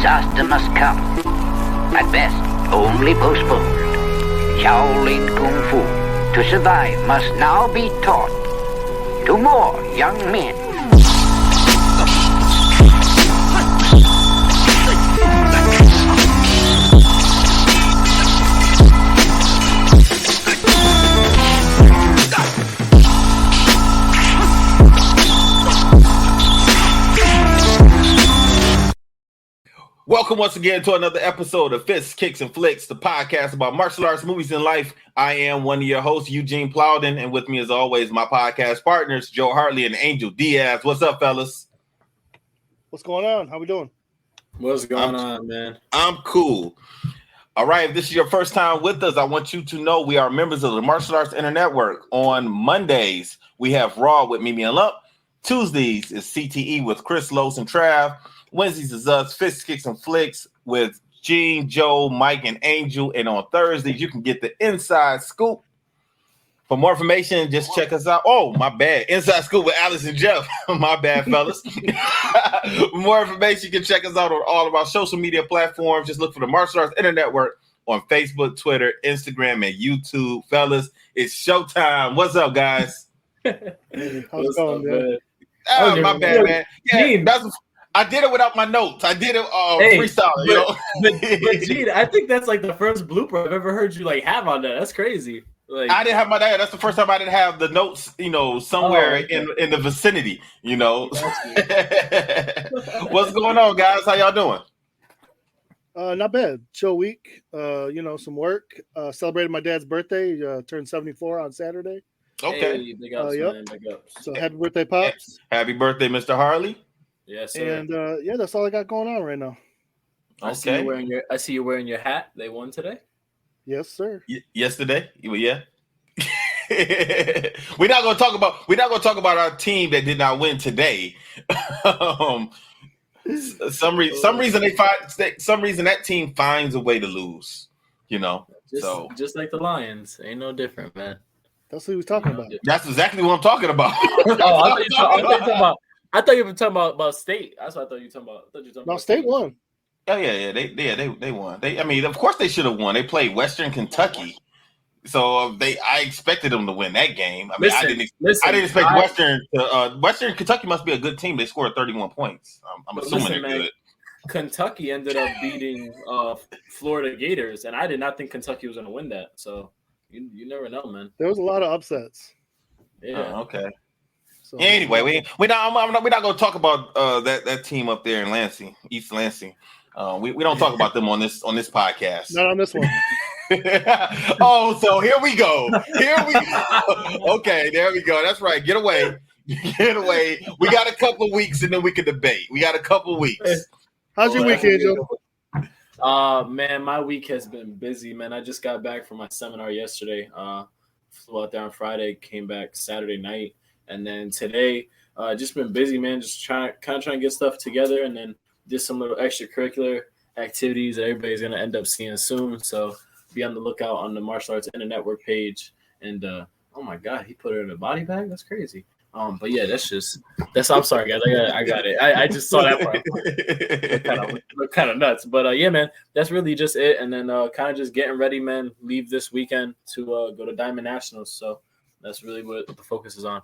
disaster must come. At best, only postponed. Shaolin Kung Fu, to survive, must now be taught to more young men. Welcome once again to another episode of Fists, Kicks, and Flicks, the podcast about martial arts, movies, and life. I am one of your hosts, Eugene Plowden, and with me as always, my podcast partners, Joe Hartley and Angel Diaz. What's up, fellas? What's going on? How we doing? What's going on, man? I'm cool. All right, if this is your first time with us, I want you to know we are members of the Martial Arts Network. On Mondays, we have Raw with Mimi and Lump. Tuesdays is CTE with Chris, Los, and Trav. Wednesdays is us, Fists, Kicks, and Flicks with Gene, Joe, Mike, and Angel. And on Thursdays, you can get the Inside Scoop. For more information, just check us out. Oh, my bad. Inside Scoop with Alice and Jeff. My bad, fellas. For more information, you can check us out on all of our social media platforms. Just look for the Martial Arts Network on Facebook, Twitter, Instagram, and YouTube. Fellas, it's showtime. What's up, guys? How's it going, man? Oh, my bad, man. Yeah, I did it without my notes. I did it freestyle, you know. But Gene, I think that's like the first blooper I've ever heard you like have on that. That's crazy. Like, I didn't have my dad. That's the first time I didn't have the notes, you know, somewhere in the vicinity, you know. What's going on, guys? How y'all doing? Not bad. Chill week. Some work. Celebrated my dad's birthday. Turned 74 on Saturday. Okay. Hey, big ups, man. Big ups. So happy birthday, Pops. Happy birthday, Mr. Harley. Yes, sir. And that's all I got going on right now. I see you wearing your hat. They won today. Yes, sir. Yesterday, yeah. We're not gonna talk about our team that did not win today. Some reason that team finds a way to lose. You know, just like the Lions, ain't no different, man. That's what he was talking about. That's exactly what I'm talking about. I thought you were talking about State. That's what I thought you were talking about. No, State won. Oh yeah. They won. Of course they should have won. They played Western Kentucky, so I expected them to win that game. I mean, I didn't expect Western. Western Kentucky must be a good team. They scored 31 points. I'm assuming they're good. Kentucky ended up beating Florida Gators, and I did not think Kentucky was going to win that. So you never know, man. There was a lot of upsets. Yeah. Oh, okay. So, anyway, we're not going to talk about that team up there in Lansing, East Lansing. We don't talk about them on this podcast. Not on this one. Oh, so here we go. Okay, there we go. That's right. Get away. We got a couple of weeks and then we can debate. We got a couple of weeks. How's your weekend, Joe? Man, my week has been busy, man. I just got back from my seminar yesterday. Flew out there on Friday, came back Saturday night. And then today, just been busy, man. Just trying to get stuff together, and then just some little extracurricular activities that everybody's gonna end up seeing soon. So be on the lookout on the Martial Arts Network page. And oh my God, he put her in a body bag. That's crazy. But yeah, that's. I'm sorry, guys. I got it. I just saw that part. Look kind of nuts. But yeah, man, that's really just it. And then kind of just getting ready, man. Leave this weekend to go to Diamond Nationals. So that's really what the focus is on.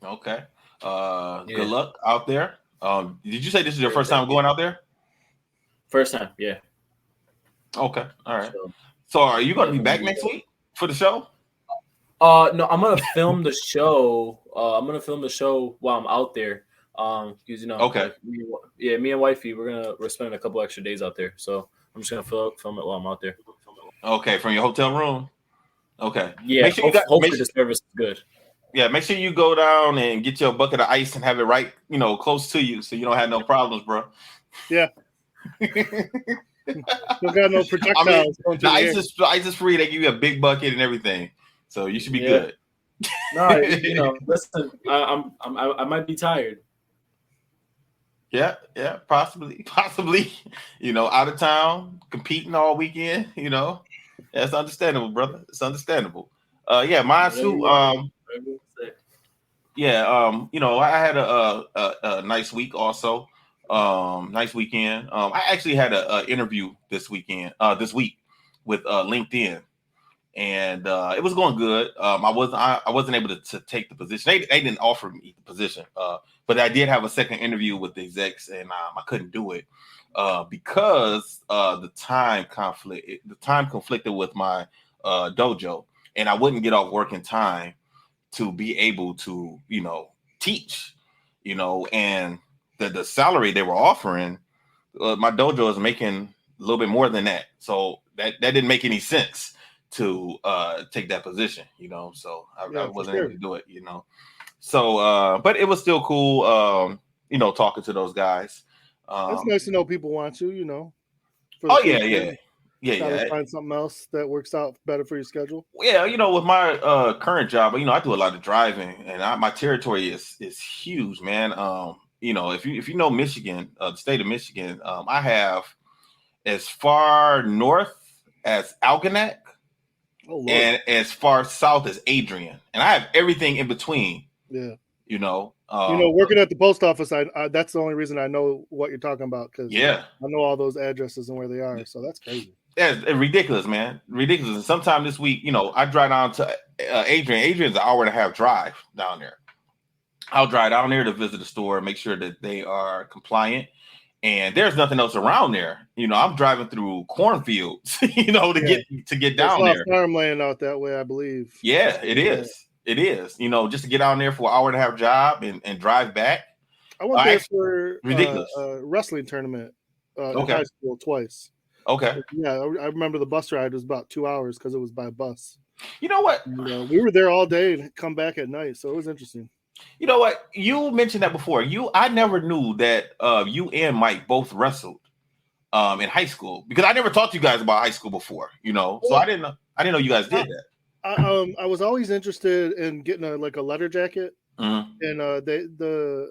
Okay. Good luck out there. Did you say this is your first time going out there? First time, yeah. Okay. All right. So are you going to be back next week for the show? No, I'm gonna film the show. While I'm out there. Because okay. Me and wifey, we're spending a couple extra days out there. So I'm just gonna film it while I'm out there. Okay, from your hotel room. Okay. Yeah. Make sure hopefully the service is good. Yeah, make sure you go down and get your bucket of ice and have it right, close to you, so you don't have no problems, bro. Yeah. You got no projectiles. The ice is free. They give you a big bucket and everything, so you should be good. No, listen, I might be tired. Yeah, possibly. Out of town, competing all weekend. That's understandable, brother. It's understandable. Mine too. I had a nice week also. Nice weekend. I actually had a interview this week with LinkedIn, and it was going good. I wasn't able to take the position. They didn't offer me the position, but I did have a second interview with the execs, and I couldn't do it because the time conflicted with my dojo, and I wouldn't get off work in time to be able to, teach, and the salary they were offering, my dojo is making a little bit more than that. So that didn't make any sense to take that position, so I wasn't able to do it, So, but it was still cool, talking to those guys. It's nice to know people want you, Yeah. Find something else that works out better for your schedule. Yeah, with my current job, I do a lot of driving, and my territory is huge, man. If you know Michigan, the state of Michigan, I have as far north as Algonac, and as far south as Adrian, and I have everything in between. Yeah. Working at the post office, I that's the only reason I know what you're talking about, because I know all those addresses and where they are. So that's crazy. Yeah, it's ridiculous, man. Ridiculous. And sometime this week, I drive down to Adrian. Adrian's an hour and a half drive down there. I'll drive down there to visit the store and make sure that they are compliant. And there's nothing else around there. I'm driving through cornfields, to get down there. Farmland out that way, I believe. Yeah, it is. It is. Just to get down there for an hour and a half job and drive back. I went there for ridiculous a wrestling tournament in high school twice. Okay. Yeah, I remember the bus ride was about 2 hours because it was by bus. You know what? We were there all day and come back at night, so it was interesting. You know what? You mentioned that before. I never knew that you and Mike both wrestled in high school, because I never talked to you guys about high school before. So I didn't know you guys did that. I was always interested in getting a letter jacket, and the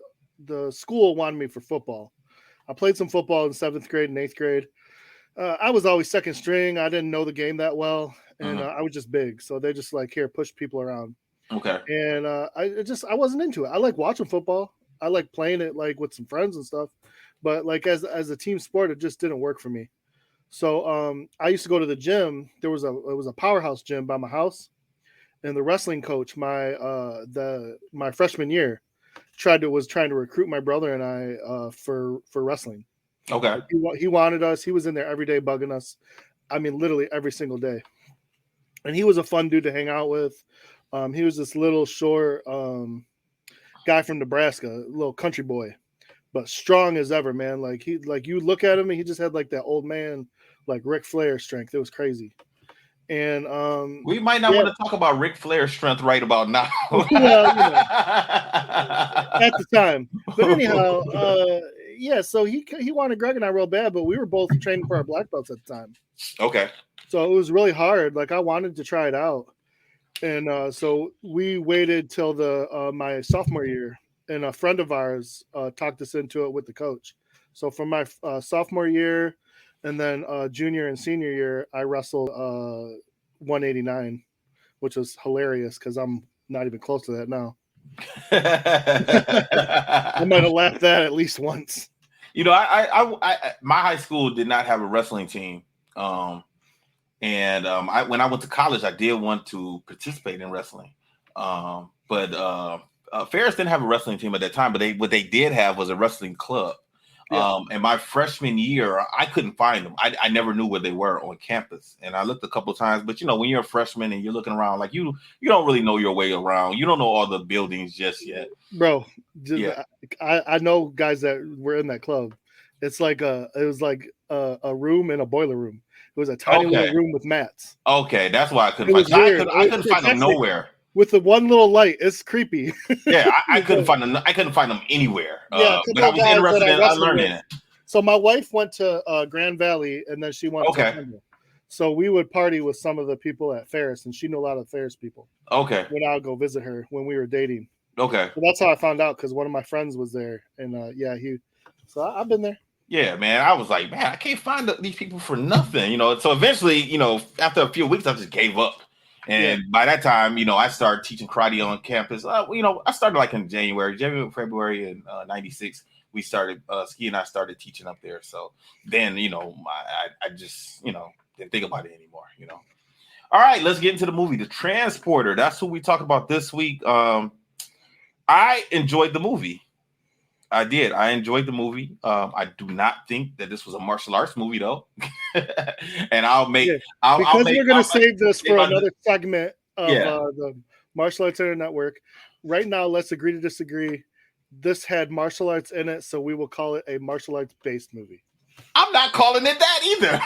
school wanted me for football. I played some football in 7th grade and 8th grade. I was always second string. I didn't know the game that well, and I was just big, so they just here push people around. Okay. And I wasn't into it. I like watching football. I like playing it with some friends and stuff, but as a team sport, it just didn't work for me. So I used to go to the gym. It was a powerhouse gym by my house, and the wrestling coach my freshman year was trying to recruit my brother and I for wrestling. Okay. He wanted us. He was in there every day bugging us. I mean, literally every single day. And he was a fun dude to hang out with. He was this little short guy from Nebraska, a little country boy, but strong as ever, man. You look at him and he just had that old man, Ric Flair strength. It was crazy. And we might not want to talk about Ric Flair's strength right about now. At the time. But anyhow, so he wanted Greg and I real bad, but we were both training for our black belts at the time. Okay. So it was really hard. I wanted to try it out. And so we waited till my sophomore year, and a friend of ours talked us into it with the coach. So from my sophomore year, and then junior and senior year, I wrestled 189, which was hilarious because I'm not even close to that now. I might have laughed that at least once. I my high school did not have a wrestling team. When I went to college, I did want to participate in wrestling. But Ferris didn't have a wrestling team at that time, but what they did have was a wrestling club. Yeah. And my freshman year, I couldn't find them. I never knew where they were on campus. And I looked a couple of times, but when you're a freshman and you're looking around, you don't really know your way around. You don't know all the buildings just yet. Bro, I know guys that were in that club. It's it was like a room in a boiler room. It was a tiny little room with mats. Okay, that's why I couldn't find them. I couldn't find them nowhere. With the one little light, it's creepy. Yeah, I couldn't find them. I couldn't find them anywhere. But I was interested in learning it. So my wife went to Grand Valley, and then she went to Denver. So we would party with some of the people at Ferris, and she knew a lot of Ferris people. Okay. When I would go visit her when we were dating. Okay. So that's how I found out, because one of my friends was there, and so I've been there. Yeah, man. I was like, man, I can't find these people for nothing, So eventually, after a few weeks, I just gave up. And by that time, I started teaching karate on campus. I started in January, February in 96. we started Ski and I started teaching up there. So then, you know, I just, you know, didn't think about it anymore, you know. All right, let's get into the movie, The Transporter. That's who we talk about this week. I enjoyed the movie. I did. I enjoyed the movie. I do not think that this was a martial arts movie, though. And we're going to save this for another segment of the Martial Arts Internet Network. Right now, let's agree to disagree. This had martial arts in it, so we will call it a martial arts-based movie. I'm not calling it that either.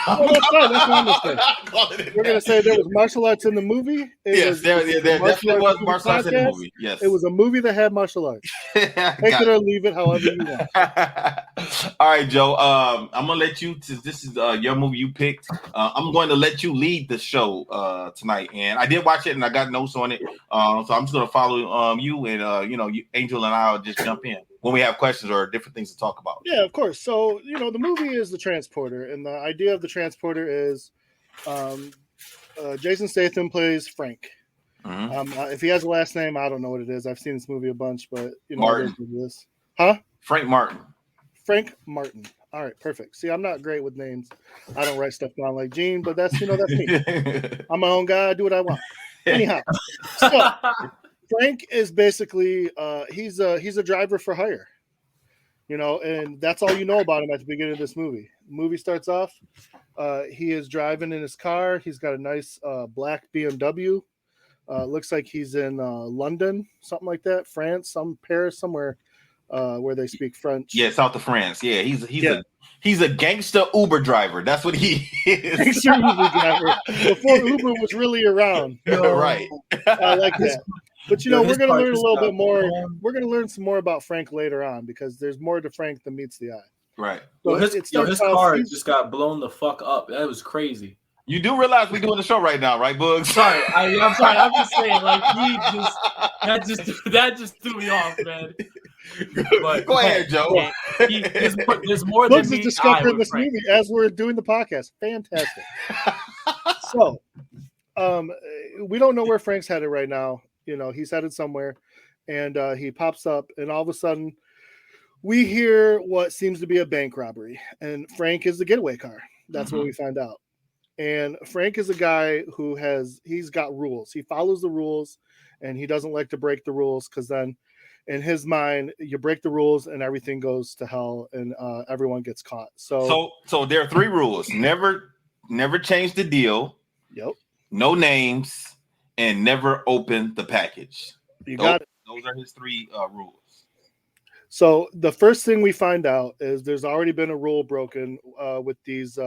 We're going to say there was martial arts in the movie. There definitely was martial arts in the movie. Yes. It was a movie that had martial arts. Take it or leave it however you want. All right, Joe. I'm going to let you, this is your movie you picked. I'm going to let you lead the show tonight. And I did watch it and I got notes on it. So I'm just going to follow you and, you know, Angel and I will just jump in when we have questions or different things to talk about. Yeah, of course. So, you know, the movie is The Transporter, and the idea of The Transporter is Jason Statham plays Frank. Mm-hmm. If he has a last name, I don't know what it is. I've seen this movie a bunch, but, you know, Martin. What it is. Huh? Frank Martin. Frank Martin. All right, perfect. See, I'm not great with names. I don't write stuff down like Gene, but that's, you know, that's me. I'm my own guy. I do what I want. Anyhow, so Frank is basically he's a driver for hire, you know, and that's all you know about him at the beginning of this movie. The movie starts off, he is driving in his car. He's got a nice black BMW. Looks like he's in London, something like that, France, Paris, somewhere where they speak French. Yeah, south of France. Yeah, he's a gangster Uber driver. That's what he is. Gangster Uber driver before Uber was really around. Right. I like that. But, you know, we're going to learn a little bit more. We're going to learn some more about Frank later on because there's more to Frank than meets the eye. Right. So his car just got blown the fuck up. That was crazy. You do realize we're doing the show right now, right, Bugs? Sorry. I'm sorry. I'm just saying, like, that just threw me off, man. But, go ahead, Joe. There's more Bugs than is discovering this movie as we're doing the podcast. Fantastic. So, we don't know where Frank's headed right now. You know, he's headed somewhere, and he pops up, and all of a sudden, we hear what seems to be a bank robbery, and Frank is the getaway car. That's what we find out. And Frank is a guy who he's got rules. He follows the rules, and he doesn't like to break the rules because then, in his mind, you break the rules and everything goes to hell, and everyone gets caught. So there are 3 rules: never change the deal. Yep. No names. And never open the package. Got it. Those are his 3 rules. So the first thing we find out is there's already been a rule broken with these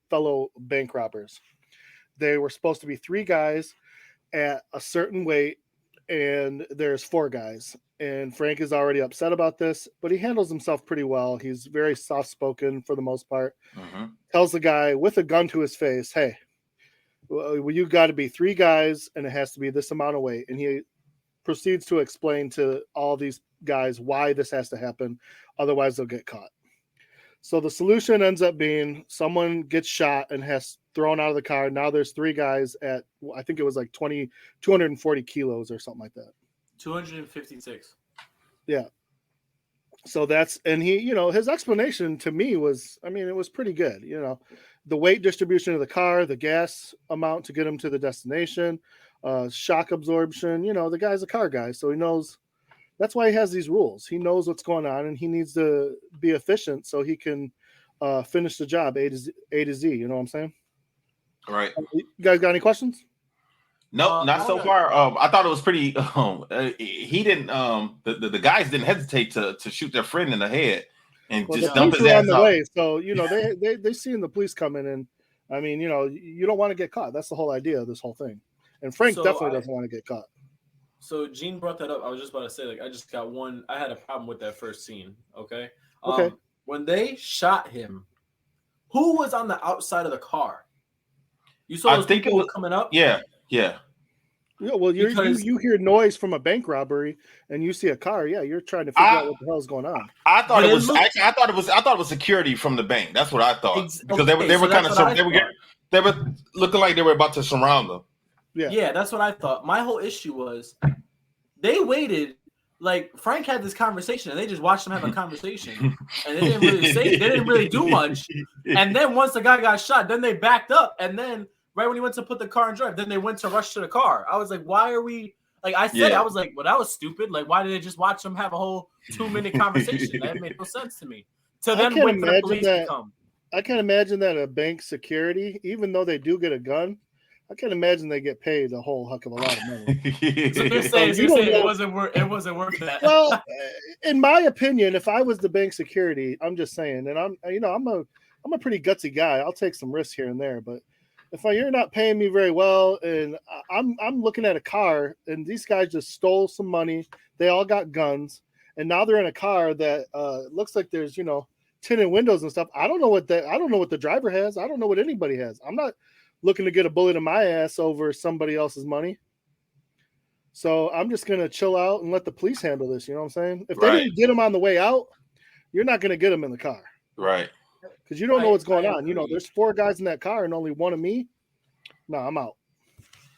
fellow bank robbers. They were supposed to be 3 guys at a certain weight, and there's 4 guys. And Frank is already upset about this, but he handles himself pretty well. He's very soft-spoken for the most part. Mm-hmm. Tells the guy with a gun to his face, hey, well, you got to be 3 guys, and it has to be this amount of weight. And he proceeds to explain to all these guys why this has to happen. Otherwise, they'll get caught. So the solution ends up being someone gets shot and has thrown out of the car. Now there's 3 guys at, I think it was like 240 kilos or something like that. 256. Yeah. So and he, you know, his explanation to me was, I mean, it was pretty good. You know, the weight distribution of the car, the gas amount to get him to the destination, shock absorption. You know, the guy's a car guy, so he knows. That's why he has these rules. He knows what's going on, and he needs to be efficient so he can finish the job A to Z. You know what I'm saying? All right. You guys got any questions? No, not so far. I thought it was pretty. He didn't. The guys didn't hesitate to shoot their friend in the head and just dump his ass on the way. So you know they seen the police coming, and I mean, you know, you don't want to get caught. That's the whole idea of this whole thing. And Frank definitely doesn't want to get caught. So Gene brought that up. I was just about to say, like, I had a problem with that first scene. Okay. When they shot him, who was on the outside of the car? You saw those people coming up? Yeah. Yeah, well, you hear noise from a bank robbery and you see a car. Yeah, you're trying to figure out what the hell's going on. I thought it was security from the bank. That's what I thought because they were looking like they were about to surround them. Yeah, that's what I thought. My whole issue was they waited like Frank had this conversation, and they just watched him have a conversation, and they didn't really do much. And then once the guy got shot, then they backed up, and then right when he went to put the car in drive, then they went to rush to the car. I was like, why are we? Like I said, I was like, well, that was stupid. Like, why did they just watch him have a whole 2-minute conversation? That made no sense to me. To then wait for the police to come. I can't imagine that a bank security, even though they do get a gun, I can't imagine they get paid a whole heck of a lot of money. So you're saying it wasn't worth that. Well, in my opinion, if I was the bank security, I'm just saying, and I'm a pretty gutsy guy. I'll take some risks here and there, but if you're not paying me very well, and I'm looking at a car, and these guys just stole some money, they all got guns, and now they're in a car that looks like there's tinted windows and stuff. I don't know what the driver has. I don't know what anybody has. I'm not looking to get a bullet in my ass over somebody else's money. So I'm just gonna chill out and let the police handle this. You know what I'm saying? If they didn't get them on the way out, you're not gonna get them in the car, right? Because you don't know what's going on. There's 4 guys in that car and only one of me. No, I'm out.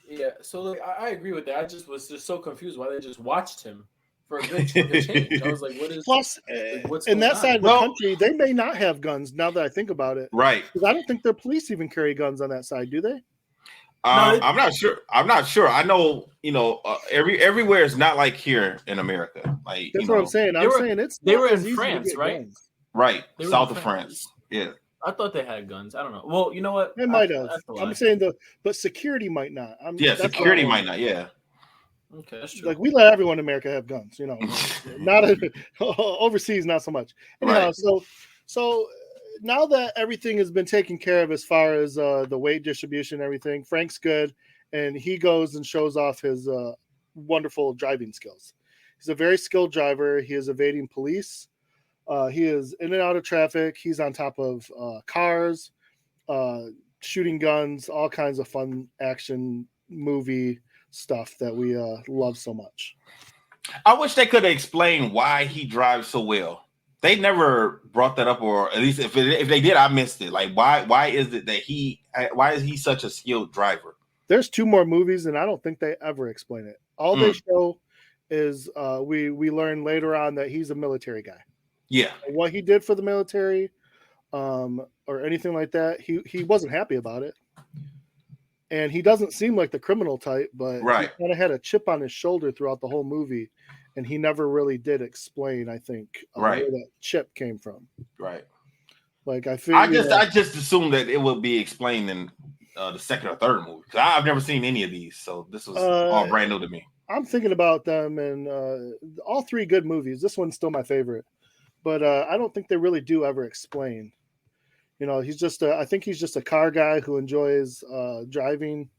Yeah, so I agree with that. I just was so confused why they just watched him for a good chunk of change. I was like, what is? Plus, in that side of the country, they may not have guns. Now that I think about it, right? Because I don't think their police even carry guns on that side, do they? I'm not sure. I know, everywhere is not like here in America. Like that's what I'm saying. They were in France, right? Guns. Right, south of France. Yeah. I thought they had guns. I don't know. Well, you know what? They might have. I'm saying but security might not. Security might not. Yeah. Okay, that's true. Like we let everyone in America have guns, not overseas, not so much. Anyhow, right. So now that everything has been taken care of as far as the weight distribution and everything, Frank's good, and he goes and shows off his wonderful driving skills. He's a very skilled driver. He is evading police. He is in and out of traffic. He's on top of cars, shooting guns, all kinds of fun action movie stuff that we love so much. I wish they could explain why he drives so well. They never brought that up, or at least if they did, I missed it. Like why is it that why is he such a skilled driver? There's 2 more movies, and I don't think they ever explain it. All they show is we learn later on that he's a military guy. Yeah, what he did for the military, or anything like that, he wasn't happy about it, and he doesn't seem like the criminal type, but he kind of had a chip on his shoulder throughout the whole movie, and he never really did explain. I think where that chip came from. Right. Like I just assumed that it would be explained in the second or third movie, because I've never seen any of these, so this was all brand new to me. I'm thinking about them, and all 3 good movies. This one's still my favorite. But I don't think they really do ever explain. He's just I think he's just a car guy who enjoys driving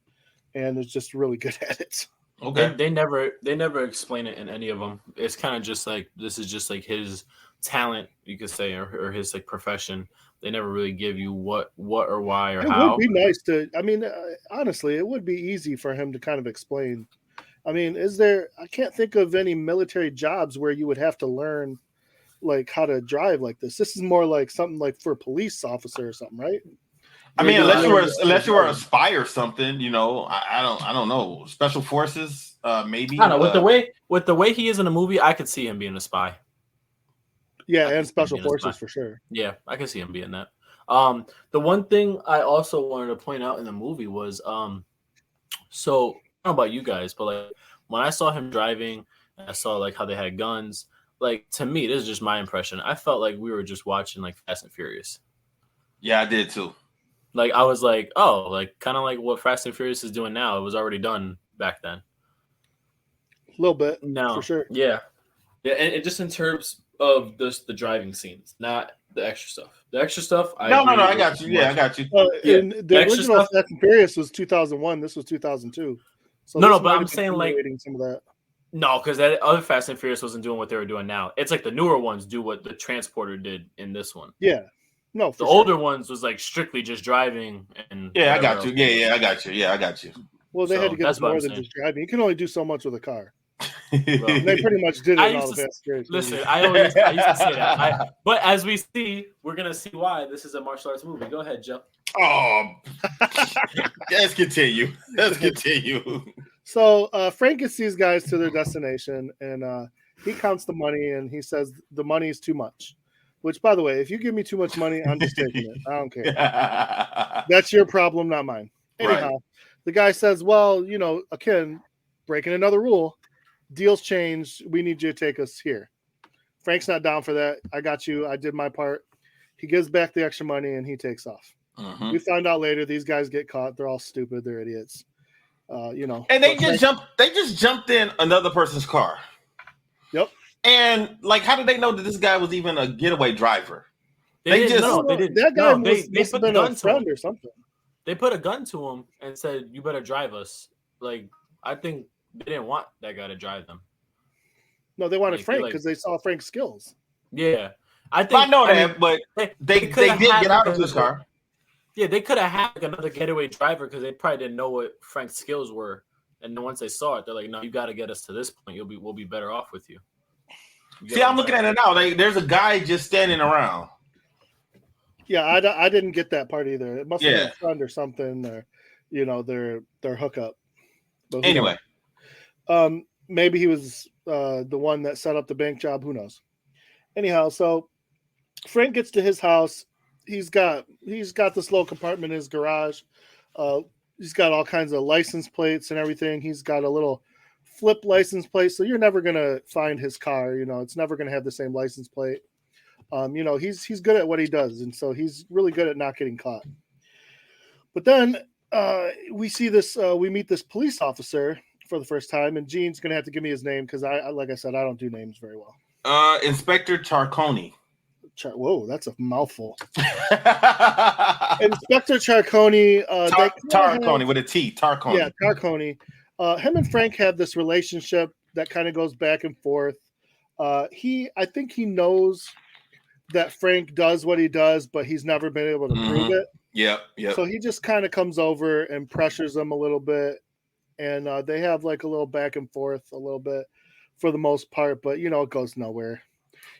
and is just really good at it. Okay. They never explain it in any of them. It's kind of just like this is just like his talent, you could say, or his like profession. They never really give you what or why or how. It would be nice to. I mean, honestly, it would be easy for him to kind of explain. I mean, I can't think of any military jobs where you would have to learn like how to drive like this. This is more like something like for a police officer or something, right? I mean, unless you were a spy or something, I don't know. Special forces, maybe. I don't know. With the way he is in a movie, I could see him being a spy. Yeah, and special forces for sure. Yeah, I can see him being that. The one thing I also wanted to point out in the movie was, so I don't know about you guys, but like when I saw him driving, and I saw like how they had guns. Like, to me, this is just my impression. I felt like we were just watching, like, Fast and Furious. Yeah, I did, too. Like, I was like, oh, like, kind of like what Fast and Furious is doing now. It was already done back then. A little bit, no, for sure. Yeah. Yeah, and just in terms of the driving scenes, not the extra stuff. The extra stuff, I got you. Yeah, I got you. And the original Fast and Furious was 2001. This was 2002. So no, but I'm saying, like, some of that. No, because that other Fast and Furious wasn't doing what they were doing now. It's like the newer ones do what the Transporter did in this one. Yeah. No, the older ones was like strictly just driving and I got you. Yeah, I got you. Yeah, I used to. Well, they had to get more than just driving. You can only do so much with a car. They pretty much did it in all the Fast and Furious. Listen, I used to say that. But as we see, we're gonna see why this is a martial arts movie. Go ahead, Joe. Oh, let's continue. So Frank gets these guys to their destination, and He counts the money and he says the money is too much. Which, by the way, if you give me too much money, I'm just taking it. I don't care. That's your problem, not mine. Anyhow, Right. the guy says, well, again, breaking another rule. Deals changed. We need you to take us here. Frank's not down for that. I got you. I did my part. He gives back the extra money and he takes off. Mm-hmm. We find out later these guys get caught. They're all stupid. They're idiots. And they just jumped in another person's car. Yep. And how did they know that this guy was even a getaway driver? They didn't. That guy must have been a friend or something. They put a gun to him and said, "You better drive us." I think they didn't want that guy to drive them. No, they wanted Frank because they saw Frank's skills. Yeah, I know that, but they did get out of his car. Yeah, they could have had another getaway driver because they probably didn't know what Frank's skills were. And then once they saw it, they're like, "No, you got to get us to this point. We'll be better off with you." See, I'm looking at it now. There's a guy just standing around. Yeah, I didn't get that part either. It must have been a friend or something, or their hookup. But anyway, maybe he was the one that set up the bank job. Who knows? Anyhow, so Frank gets to his house. He's got this little compartment in his garage. He's got all kinds of license plates and everything. He's got a little flip license plate, so you're never gonna find his car. It's never gonna have the same license plate. He's good at what he does, and so he's really good at not getting caught. But then we see this. We meet this police officer for the first time, and Gene's gonna have to give me his name because like I said, I don't do names very well. Inspector Charconi. Whoa, that's a mouthful. Inspector Charconi. Tarconi with a T. Tarconi. Yeah, Tarconi. Him and Frank have this relationship that kind of goes back and forth. I think he knows that Frank does what he does, but he's never been able to prove it. Yeah. So he just kind of comes over and pressures him a little bit, and they have a little back and forth a little bit for the most part, but it goes nowhere.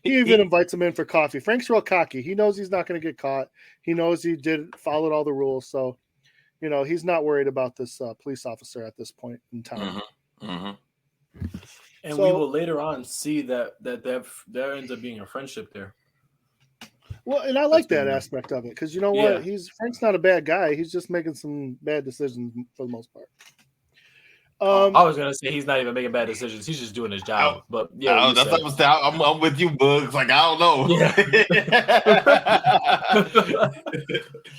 He even invites him in for coffee. Frank's real cocky. He knows he's not going to get caught. He knows he followed all the rules, so he's not worried about this police officer at this point in time. And we will later on see that there ends up being a friendship there. Well, and I like that aspect of it because you know what? Frank's not a bad guy. He's just making some bad decisions for the most part. I was gonna say he's not even making bad decisions. He's just doing his job. But yeah, I'm with you, Bugs. I don't know. Yeah.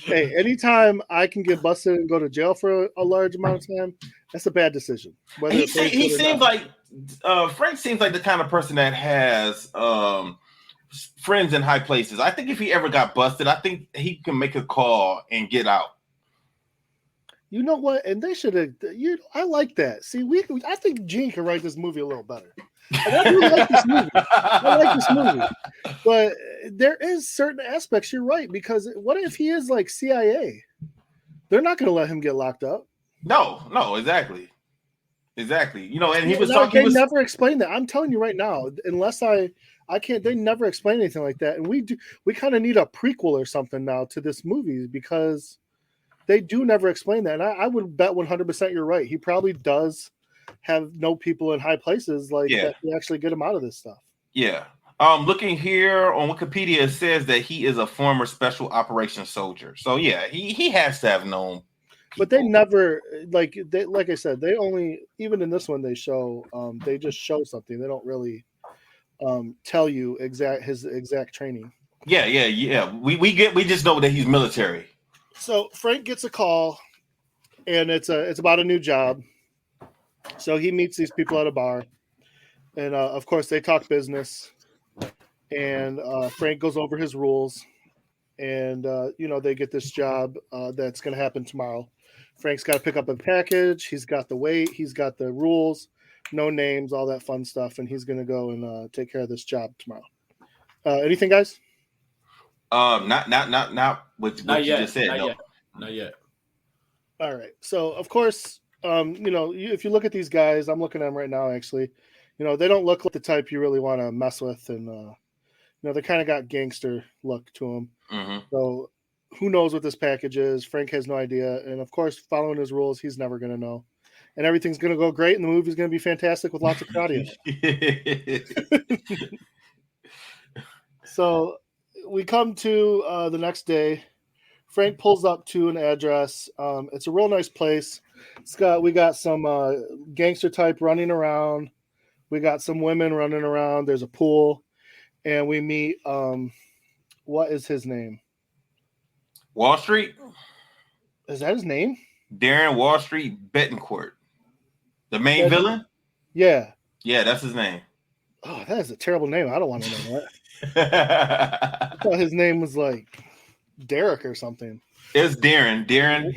Hey, anytime I can get busted and go to jail for a large amount of time, that's a bad decision. He seems like Frank seems like the kind of person that has friends in high places. I think if he ever got busted, I think he can make a call and get out. You know what? And they should have. I like that. See, I think Gene can write this movie a little better. And I do like this movie. I like this movie, but there is certain aspects. You're right, because what if he is like CIA? They're not going to let him get locked up. No, exactly. And he was talking. They never explained that. I'm telling you right now, unless I can't. They never explain anything like that, and we kind of need a prequel or something now to this movie because. They do never explain that. And I would bet 100% you're right. He probably does know people in high places that to actually get him out of this stuff. Yeah. Looking here on Wikipedia, it says that he is a former special operations soldier. So yeah, he has to have known. But they never like I said, they only even in this one they show they just show something. They don't really tell you his exact training. Yeah. We just know that he's military. So Frank gets a call, and it's about a new job. So he meets these people at a bar, and of course they talk business. And Frank goes over his rules, and they get this job that's going to happen tomorrow. Frank's got to pick up a package. He's got the weight. He's got the rules, no names, all that fun stuff, and he's going to go and take care of this job tomorrow. Anything, guys? Not with what you just said. Not yet. All right. So of course, if you look at these guys, I'm looking at them right now. Actually, they don't look like the type you really want to mess with, and they kind of got gangster look to them. Mm-hmm. So who knows what this package is? Frank has no idea, and of course, following his rules, he's never going to know. and everything's going to go great, and the movie's going to be fantastic with lots of karate in it. So we come to the next day. Frank pulls up to an address. It's a real nice place. We got some gangster type running around. We got some women running around. There's a pool, and we meet. What is his name? Wall Street. Is that his name? Darren Wall Street Betancourt, the main villain. Yeah, that's his name. Oh, that is a terrible name. I don't want to know that. I thought his name was like Derek or something. It's Darren. Darren.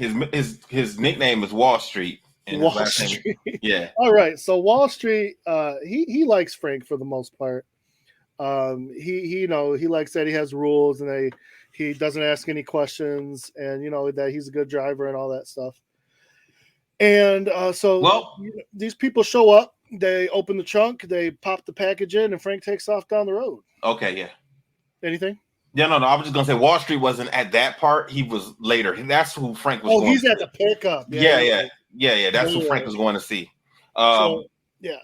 His nickname is Wall Street. Wall Street. Yeah. All right. So Wall Street. He likes Frank for the most part. He likes that he has rules and he doesn't ask any questions, and that he's a good driver and all that stuff. And these people show up. They open the trunk. They pop the package in, and Frank takes off down the road. Okay. Yeah. Anything? Yeah, no. I was just gonna say Wall Street wasn't at that part. He was later. That's who Frank was. Oh, he's at the pickup. Yeah. That's who Frank was going to see.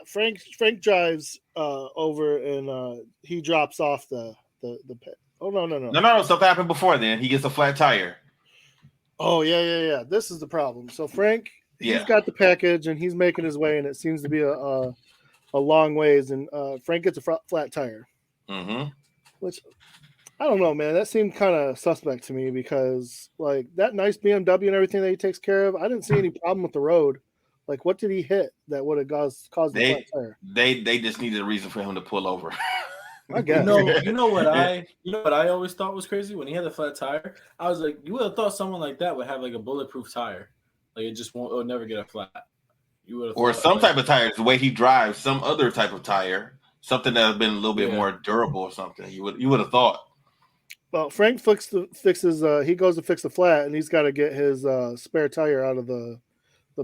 Frank drives over and he drops off the pit. Oh no. Something happened before then. He gets a flat tire. Oh yeah. This is the problem. So Frank, he's got the package and he's making his way, and it seems to be a long ways. And Frank gets a flat tire. Mm-hmm. Which I don't know, man. That seemed kind of suspect to me because, like, that nice BMW and everything that he takes care of, I didn't see any problem with the road. Like, what did he hit that would have caused the flat tire? They just needed a reason for him to pull over. I guess. You know what I always thought was crazy when he had the flat tire. I was like, you would have thought someone like that would have like a bulletproof tire, like it'll never get a flat. You would have, or some type of tires. The way he drives, some other type of tire, something that has been a little bit more durable or something. You would have thought. Well, Frank fixes. He goes to fix the flat, and he's got to get his spare tire out of the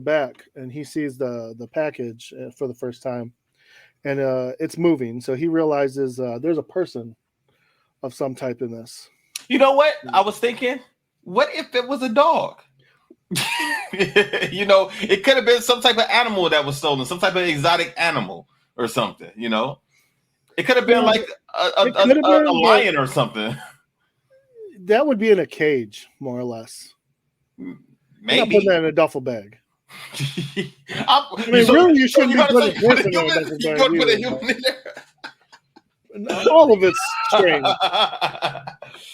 back, and he sees the package for the first time, and it's moving. So he realizes there's a person of some type in this. You know what? I was thinking, what if it was a dog? It could have been some type of animal that was stolen, some type of exotic animal or something. It could have been like a lion or something. That would be in a cage, more or less. Maybe putting that in a duffel bag. Really, you shouldn't be putting a person in a duffel bag. Put a human in there. All of it's strange.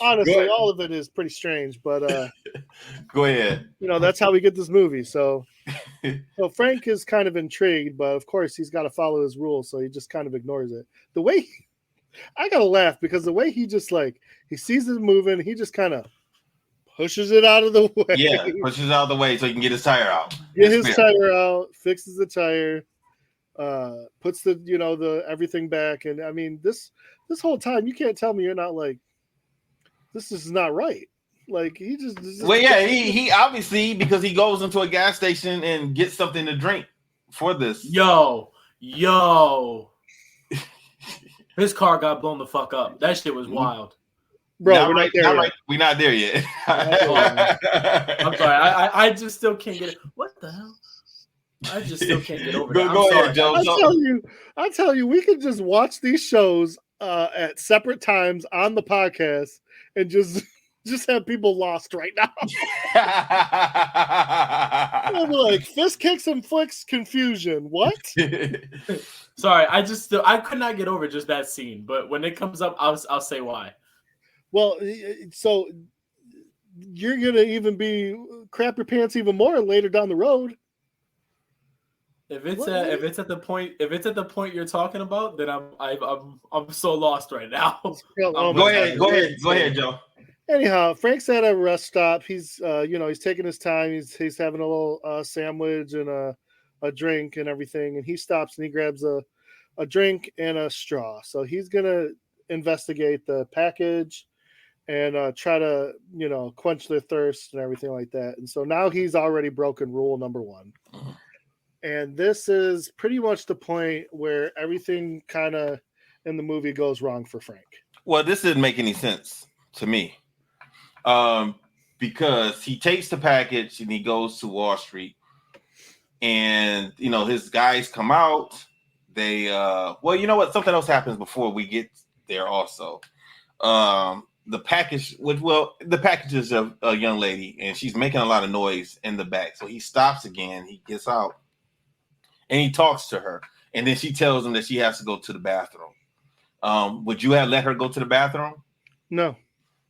Honestly, all of it is pretty strange. But go ahead. That's how we get this movie. So Frank is kind of intrigued, but of course he's got to follow his rules, so he just kind of ignores it. The way I gotta laugh because the way he just he sees it moving, he just kind of pushes it out of the way. Yeah, pushes it out of the way so he can get his tire out. Get his tire out, fixes the tire, puts the everything back. And I mean, this whole time you can't tell me you're not like, this is not right. Like he just he obviously, because he goes into a gas station and gets something to drink for this. Yo. His car got blown the fuck up. That shit was wild. Bro, we're not there yet. I'm sorry. I just still can't get it. What the hell? I just still can't get over that. Go ahead, Joe. I tell you, we could just watch these shows at separate times on the podcast and just have people lost right now. I'm like, fist kicks and flicks confusion. What? Sorry, I could not get over just that scene. But when it comes up, I'll say why. Well, so you're gonna even be crap your pants even more later down the road. If it's at the point you're talking about, then I'm so lost right now. Go ahead, Joe. Anyhow, Frank's at a rest stop. He's he's taking his time. He's having a little sandwich and a drink and everything, and he stops and he grabs a drink and a straw. So he's gonna investigate the package and try to quench their thirst and everything like that. And so now he's already broken rule number 1. Uh-huh. And this is pretty much the point where everything kind of in the movie goes wrong for Frank. Well, this didn't make any sense to me. Because he takes the package and he goes to Wall Street. and his guys come out. They well, you know what? Something else happens before we get there. Also, the package, the package is a young lady, and she's making a lot of noise in the back. So he stops again. He gets out, and he talks to her, and then she tells him that she has to go to the bathroom. Would you have let her go to the bathroom? No.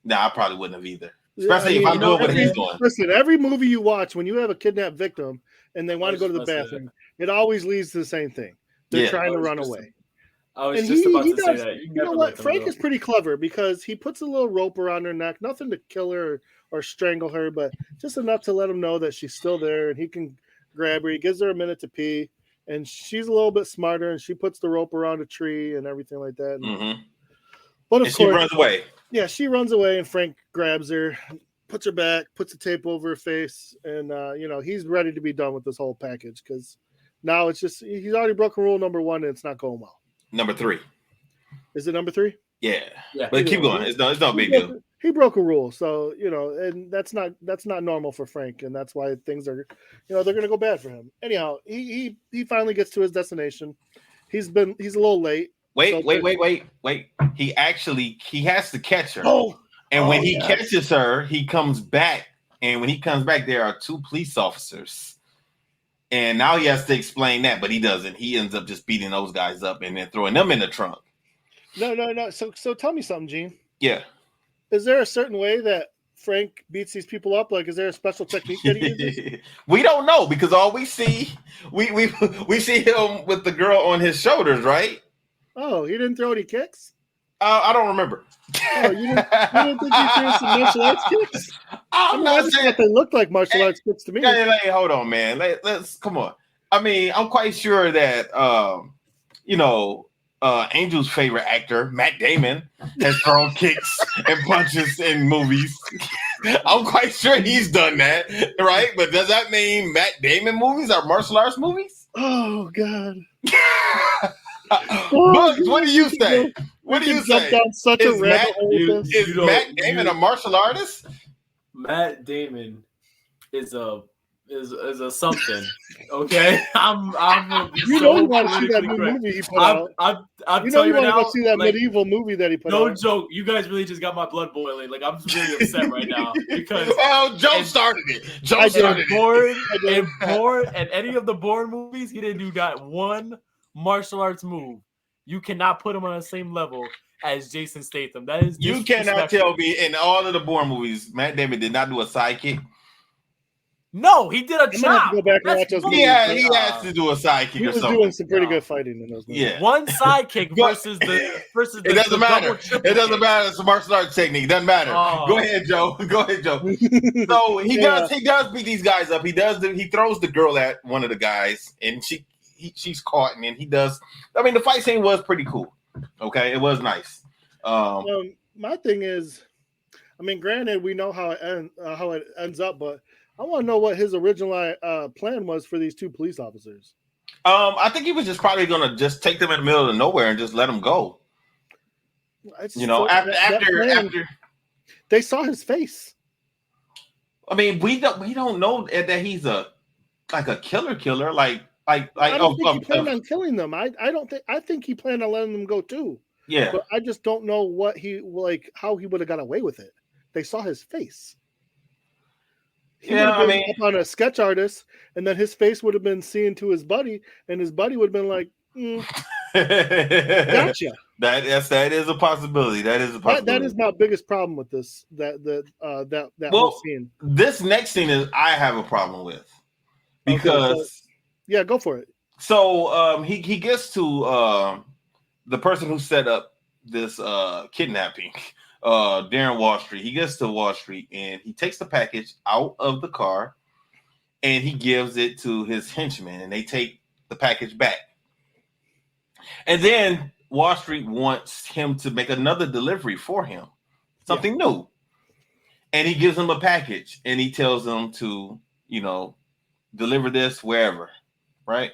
Nah, I probably wouldn't have either. Especially if I'm doing what he's doing. Listen, every movie you watch, when you have a kidnapped victim and they want to go to the bathroom, it always leads to the same thing. They're trying to run away. I was just about to say that. You know what? Frank is pretty clever because he puts a little rope around her neck, nothing to kill her or strangle her, but just enough to let him know that she's still there and he can grab her. He gives her a minute to pee, and she's a little bit smarter, and she puts the rope around a tree and everything like that. Mm-hmm. But of course, she runs away. Yeah, she runs away, and Frank grabs her, puts her back, puts the tape over her face, and he's ready to be done with this whole package because now it's just he's already broken rule number 1, and it's not going well. Number 3. Is it number 3? Yeah. But keep going. It's no big deal. He broke a rule, so and that's not normal for Frank, and that's why things are, they're going to go bad for him. Anyhow, he finally gets to his destination. He's a little late. Wait. He has to catch her. And when he catches her, he comes back, and when he comes back, there are 2 police officers. And now he has to explain that, but he doesn't. He ends up just beating those guys up and then throwing them in the trunk. No. So tell me something, Gene. Yeah. Is there a certain way that Frank beats these people up? Like, is there a special technique that he uses? We don't know because all we see, we see him with the girl on his shoulders, right? Oh, he didn't throw any kicks? I don't remember. Oh, you didn't think he threw some martial arts kicks? I'm not saying that they look like martial arts kicks to me. Hey, hold on, man. Let's come on. I mean, I'm quite sure that Angel's favorite actor, Matt Damon, has thrown kicks and punches in movies. I'm quite sure he's done that, right? But does that mean Matt Damon movies are martial arts movies? Oh God. Bugs, what do you say? What do you say? Is Matt Damon a martial artist? Matt Damon is a something. Okay, I'm. You want to see that new movie he put out? I'm you want to go see that medieval movie that he put out. No joke. You guys really just got my blood boiling. Like I'm really upset right now because Joe started it. Joe started it. And any of the Bourne movies, he didn't do that one martial arts move. You cannot put him on the same level as Jason Statham. That is you cannot tell me in all of the Bourne movies, Matt Damon did not do a sidekick. No, he did a chop. Go back and watch those he has to do a sidekick. He was doing some pretty good fighting in those movies. Yeah, one sidekick versus the. It doesn't matter. It doesn't matter. It's a martial arts technique. It doesn't matter. Go ahead, Joe. So he does beat these guys up. He throws the girl at one of the guys, and she's caught, and then he does. I mean, the fight scene was pretty cool. Okay, it was nice. My thing is, I mean, granted, we know how it ends up, but I want to know what his original plan was for these 2 police officers. I think he was just probably going to just take them in the middle of nowhere and just let them go. After they saw his face. I mean, we don't know that he's a killer. I don't think he planned on killing them. I think he planned on letting them go too. Yeah, but I just don't know how he would have got away with it. They saw his face. He would have been up on a sketch artist, and then his face would have been seen to his buddy, and his buddy would have been like, "Gotcha." That is a possibility. That is my biggest problem with this. That whole scene. This next scene is I have a problem with because go for it. So he gets to the person who set up this kidnapping. Darren Wall Street. He gets to Wall Street and he takes the package out of the car and he gives it to his henchmen and they take the package back. And then Wall Street wants him to make another delivery for him, something new. And he gives him a package and he tells them to, deliver this wherever, right?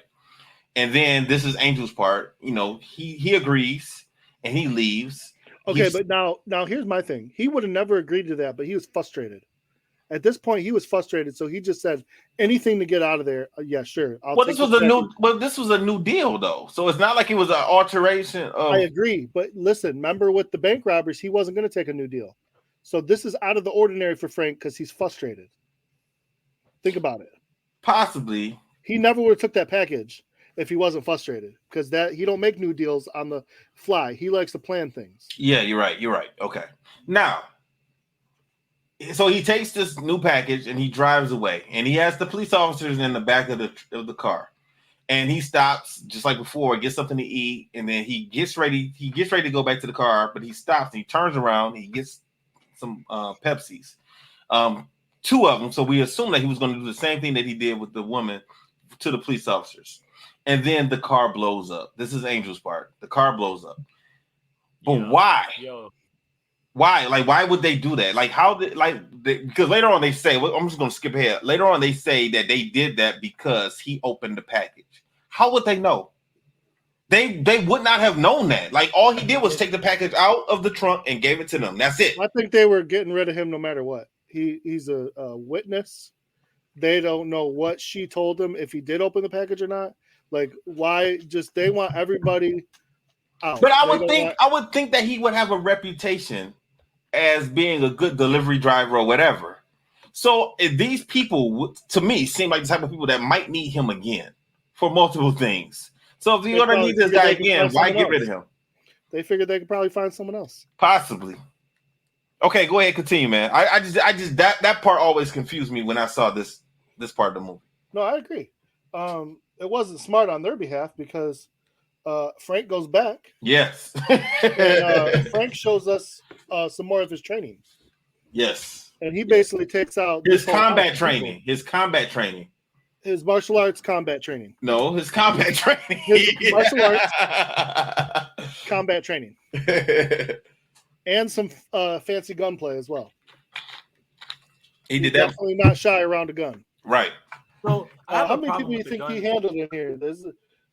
And then this is Angel's part. He agrees and he leaves. Okay, but now here's my thing. He would have never agreed to that, but he was frustrated. At this point, he was frustrated, so he just said anything to get out of there. Yeah, sure. This was a new deal though, so it's not like it was an alteration of. I agree, but listen, remember with the bank robbers, he wasn't going to take a new deal, so this is out of the ordinary for Frank because he's frustrated. Think about it. Possibly, he never would have took that package if he wasn't frustrated because that he don't make new deals on the fly. He likes to plan things. Yeah, you're right. Okay, now. So he takes this new package and he drives away, and he has the police officers in the back of the car, and he stops just like before, gets something to eat, and then he gets ready. He gets ready to go back to the car, but he stops and he turns around. He gets some Pepsis, 2 of them. So we assume that he was going to do the same thing that he did with the woman to the police officers, and then the car blows up. This is Angel's part. The car blows up, but why? Why? Like, why would they do that? Like, because later on they say, well, I'm just going to skip ahead. Later on they say that they did that because he opened the package. How would they know? They would not have known that. Like, all he did was take the package out of the trunk and gave it to them. That's it. I think they were getting rid of him no matter what. He's a witness. They don't know what she told him, if he did open the package or not. Like, why? Just they want everybody out. But I would think that he would have a reputation as being a good delivery driver or whatever. So if these people, to me, seem like the type of people that might need him again for multiple things. So if you're going to need this guy again, why get rid of him? They figured they could probably find someone else. Possibly. Okay, go ahead, continue, man. I just that part always confused me when I saw this part of the movie. No, I agree. It wasn't smart on their behalf because Frank goes back. Yes. And Frank shows us some more of his training. Yes. And he basically takes out his combat training. His combat training. His martial arts combat training. No, his combat training. His martial arts combat training. And some fancy gunplay as well. He did that. Definitely not shy around a gun. Right. So how many people do you think he handled in here? There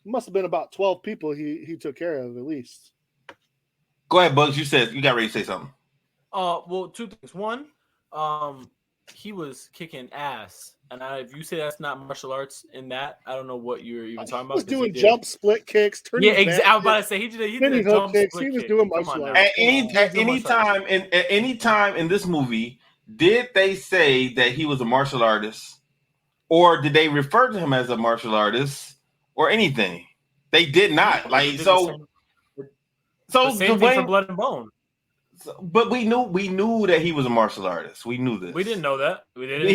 must have been about 12 people he took care of at least. Go ahead, Bugs. You said you got ready to say something. Well, 2 things. One, he was kicking ass, and if you say that's not martial arts in that, I don't know what you're even talking about. He was doing jump split kicks. Yeah, exactly. I was about to say he did a jump kicks. split He was kick. doing martial arts. At any time in this movie, did they say that he was a martial artist, or did they refer to him as a martial artist, or anything? They did not. Like so. The same thing for Blood and Bone. But we knew that he was a martial artist. We knew this. We didn't know that. We didn't.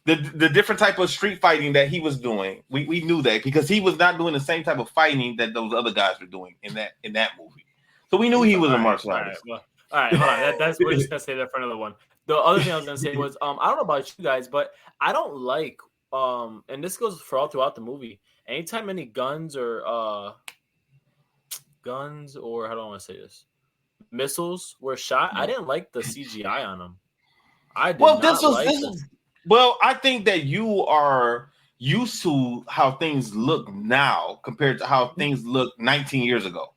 The different type of street fighting that he was doing. We knew that because he was not doing the same type of fighting that those other guys were doing in that movie. So we knew he was a martial artist. All right, hold on. That's we're just gonna say that for another one. The other thing I was gonna say was I don't know about you guys, but I don't like and this goes for all throughout the movie. Anytime any guns or how do I want to say this? Missiles were shot. I didn't like the CGI on them. Well, I think that you are used to how things look now compared to how things looked 19 years ago.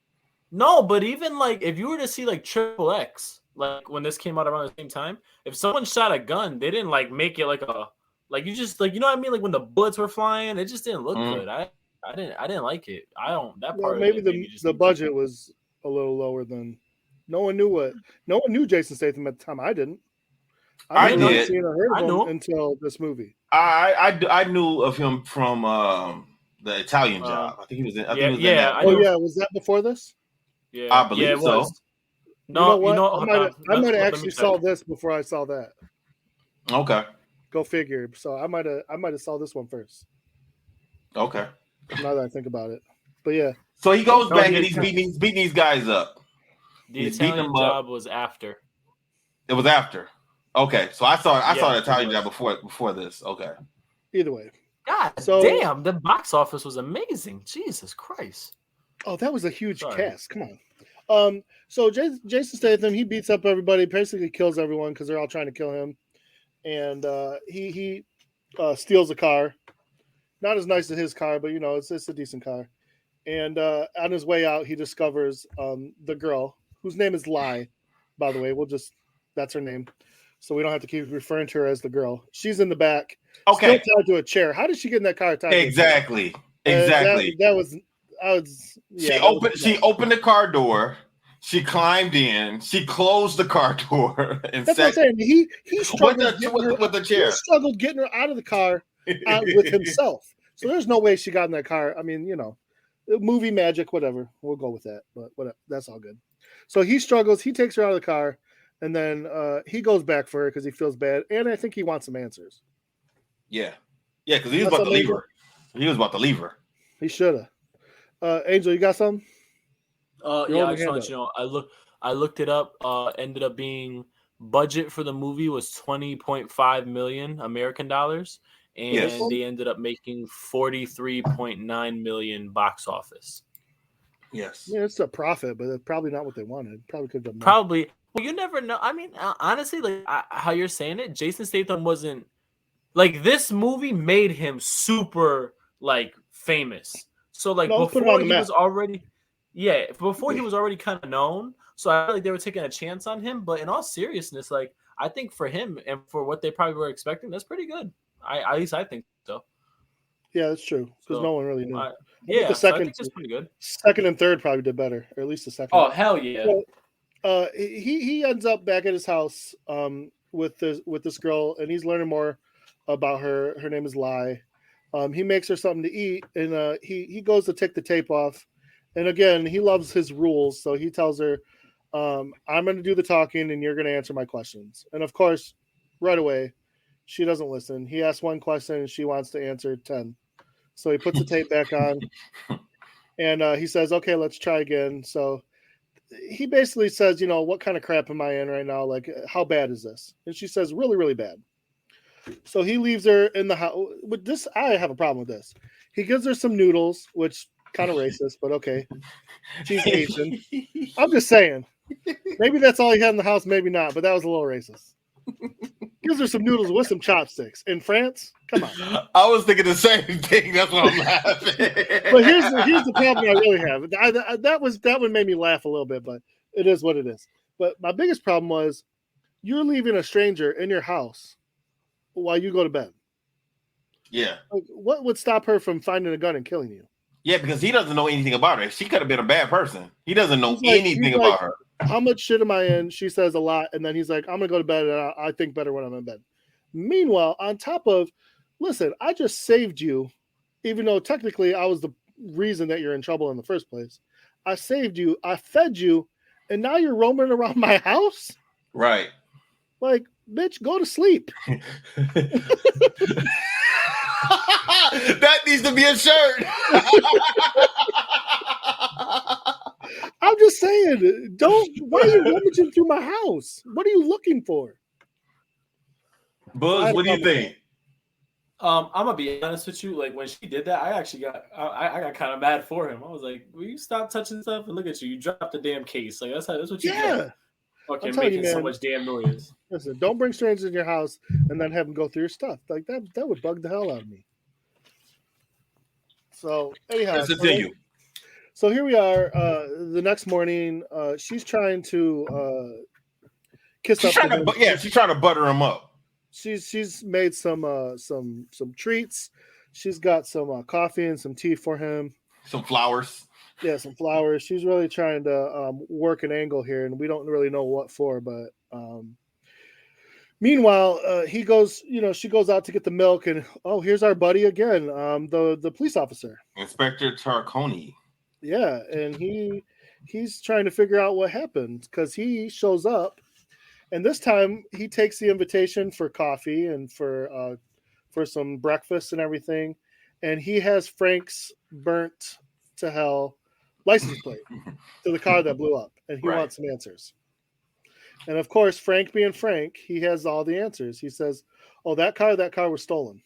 No, but even like if you were to see like Triple X, like when this came out around the same time, if someone shot a gun, they didn't like make it like a you just like, you know what I mean? Like when the bullets were flying, it just didn't look good. I didn't like it. Maybe the budget was a little lower than. No one knew Jason Statham at the time. I didn't. I did. Seen or heard of him until this movie. I knew of him from the Italian Job. I think he was in. Was that before this? Yeah, I believe so. Was. No, I might have actually saw this before I saw that. Okay. Go figure. So I might have saw this one first. Okay. Now that I think about it, but yeah. So he goes back and he's beating these guys up. The Italian Job was after. It was after. Okay, so I saw the Italian Job before this. Okay. Either way. God damn, the box office was amazing. Jesus Christ. Oh, that was a huge cast. Come on. So Jason Statham, he beats up everybody, basically kills everyone because they're all trying to kill him, and he steals a car. Not as nice as his car, but it's a decent car. And on his way out, he discovers the girl whose name is Lai, by the way. That's her name. so we don't have to keep referring to her as the girl. She's in the back, Okay. still tied to a chair. How did she get in that car? Exactly. That was. She opened the car door. She climbed in. She closed the car door and That's what I'm saying. He struggled with the chair. He struggled getting her out of the car with himself. So there's no way she got in that car. I mean, movie magic, whatever. We'll go with that. But whatever. That's all good. So he struggles. He takes her out of the car, and then he goes back for her because he feels bad, and I think he wants some answers. Yeah, because he was about to leave her. He was about to leave her. He should have. Angel, you got something? Yeah, I just want to let you know. I looked it up. Ended up being budget for the movie was $20.5 million American dollars, and they ended up making $43.9 million box office. Yes, yeah, it's a profit, but it's probably not what they wanted. Probably could have done more. Probably. Well, you never know. I mean, honestly, like how you're saying it, Jason Statham wasn't like this movie made him super like famous. So like before he was already. Yeah, before he was already kind of known, so I feel like they were taking a chance on him. But in all seriousness, like I think for him and for what they probably were expecting, that's pretty good. At least I think so. Yeah, that's true because no one really knew. I think it's pretty good. Second and third probably did better, or at least the second. Oh hell yeah! So, he ends up back at his house with this girl, and he's learning more about her. Her name is Lai. He makes her something to eat, and he goes to take the tape off. And again, he loves his rules, so he tells her, I'm going to do the talking, and you're going to answer my questions. And of course, right away, she doesn't listen. He asks one question, and she wants to answer 10. So he puts the tape back on, and he says, okay, let's try again. So he basically says, what kind of crap am I in right now? Like, how bad is this? And she says, really, really bad. So he leaves her in the house. With this, I have a problem with this. He gives her some noodles, which kind of racist, but okay. She's Asian. I'm just saying. Maybe that's all he had in the house, maybe not, but that was a little racist. Gives her some noodles with some chopsticks. In France? Come on. I was thinking the same thing. That's why I'm laughing. But here's the problem I really have. That one made me laugh a little bit, but it is what it is. But my biggest problem was you're leaving a stranger in your house while you go to bed. Yeah. Like, what would stop her from finding a gun and killing you? Yeah, because he doesn't know anything about her. She could have been a bad person. He doesn't know anything about her. How much shit am I in? She says a lot. And then he's like, I'm going to go to bed, and I think better when I'm in bed. Meanwhile, on top of, listen, I just saved you, even though technically I was the reason that you're in trouble in the first place. I saved you. I fed you. And now you're roaming around my house? Right. Like, bitch, go to sleep. That needs to be a shirt. I'm just saying, why are you rummaging through my house? What are you looking for? Buzz, what do you think? I'm gonna be honest with you. Like when she did that, I got kind of mad for him. I was like, "Will you stop touching stuff?" And look at you, you dropped the damn case. Like that's what you do. Okay, making so much damn noise. Listen, don't bring strangers in your house and then have them go through your stuff. Like that would bug the hell out of me. So anyhow, let's continue. So here we are. The next morning, she's trying to kiss she's up. She's trying to butter him up. She's made some treats. She's got some coffee and some tea for him. Some flowers. Yeah, some flowers. She's really trying to work an angle here, and we don't really know what for. But meanwhile, she goes out to get the milk, and here's our buddy again, the police officer, Inspector Tarconi. Yeah, and he's trying to figure out what happened because he shows up, and this time he takes the invitation for coffee and for some breakfast and everything, and he has Frank's burnt to hell license plate to the car that blew up, and he wants some answers. And of course, Frank being Frank, he has all the answers. He says, "Oh, that car was stolen."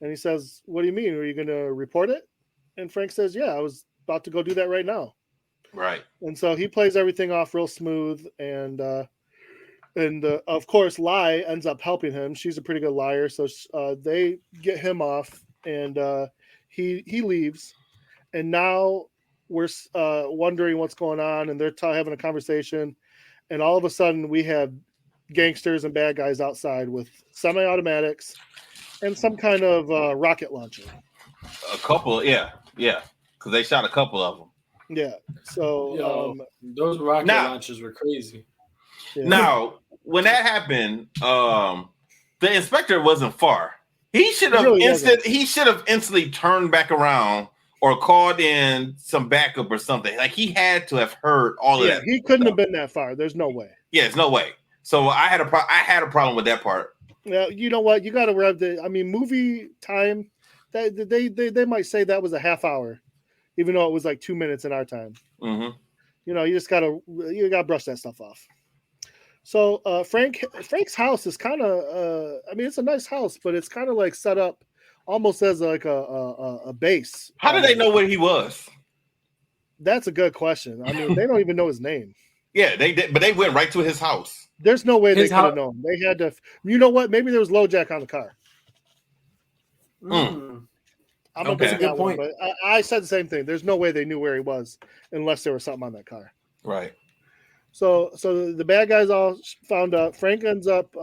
And he says, "What do you mean? Are you going to report it?" And Frank says, "Yeah, I was about to go do that right now." Right. And so he plays everything off real smooth, and of course, Lai ends up helping him. She's a pretty good liar, so they get him off, and he leaves. And now we're wondering what's going on, and they're having a conversation, and all of a sudden we have gangsters and bad guys outside with semi-automatics and some kind of rocket launcher. A couple, yeah, because they shot a couple of them. Yeah. So those rocket launchers were crazy. Yeah. Now, when that happened, the inspector wasn't far. He should have instantly turned back around or called in some backup or something. Like he had to have heard all of that. He couldn't have been that far. There's no way. Yeah, there's no way. So I had a problem with that part. Yeah, you know what? You got to rev the. I mean, movie time. That they might say that was a half hour, even though it was like 2 minutes in our time. Mm-hmm. You know, you gotta brush that stuff off. So Frank's house is kind of. I mean, it's a nice house, but it's kind of like set up almost as like a base. How did they know where he was? That's a good question. I mean, they don't even know his name. Yeah, they did, but they went right to his house. There's no way they could have known. They had to. You know what? Maybe there was LoJack on the car. Mm. That's a good point. But I said the same thing. There's no way they knew where he was unless there was something on that car. Right. So the bad guys all found out. Frank ends up.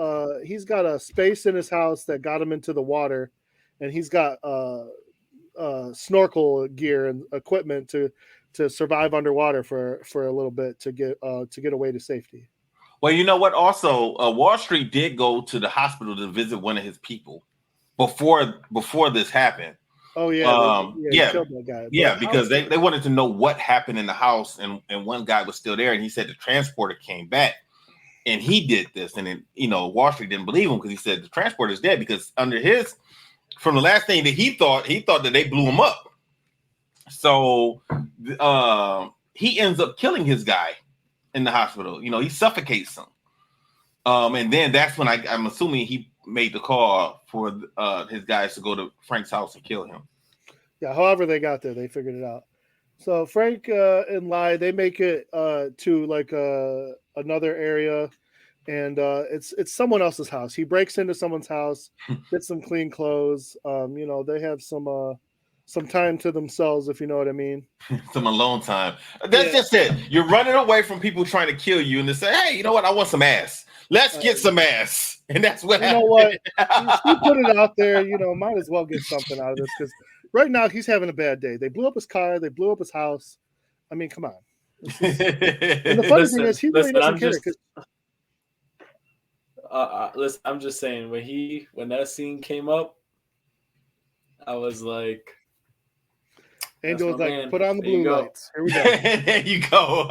He's got a space in his house that got him into the water, and he's got snorkel gear and equipment to survive underwater for a little bit to get away to safety. Well, you know what? Also, Wall Street did go to the hospital to visit one of his people before this happened. Oh yeah, because they wanted to know what happened in the house, and one guy was still there, and he said the transporter came back, and he did this, and then Wall Street didn't believe him because he said the transporter's dead because from the last thing that he thought that they blew him up, so he ends up killing his guy in the hospital. He suffocates him, and then that's when I'm assuming he made the call for his guys to go to Frank's house and kill him. Yeah, however they got there, they figured it out. So Frank and Lai, they make it to like another area, and it's someone else's house. He breaks into someone's house, gets some clean clothes. They have some time to themselves, if you know what I mean. Some alone time. That's just it. You're running away from people trying to kill you, and they say, "Hey, you know what? I want some ass. Let's get some ass." And that's what happened. You know what? He put it out there. Might as well get something out of this because right now he's having a bad day. They blew up his car. They blew up his house. I mean, come on. And the funny thing is, he really doesn't care. Listen, I'm just saying when that scene came up, I was like, Angel was like, man. Put on the blue lights. Here we go. There you go.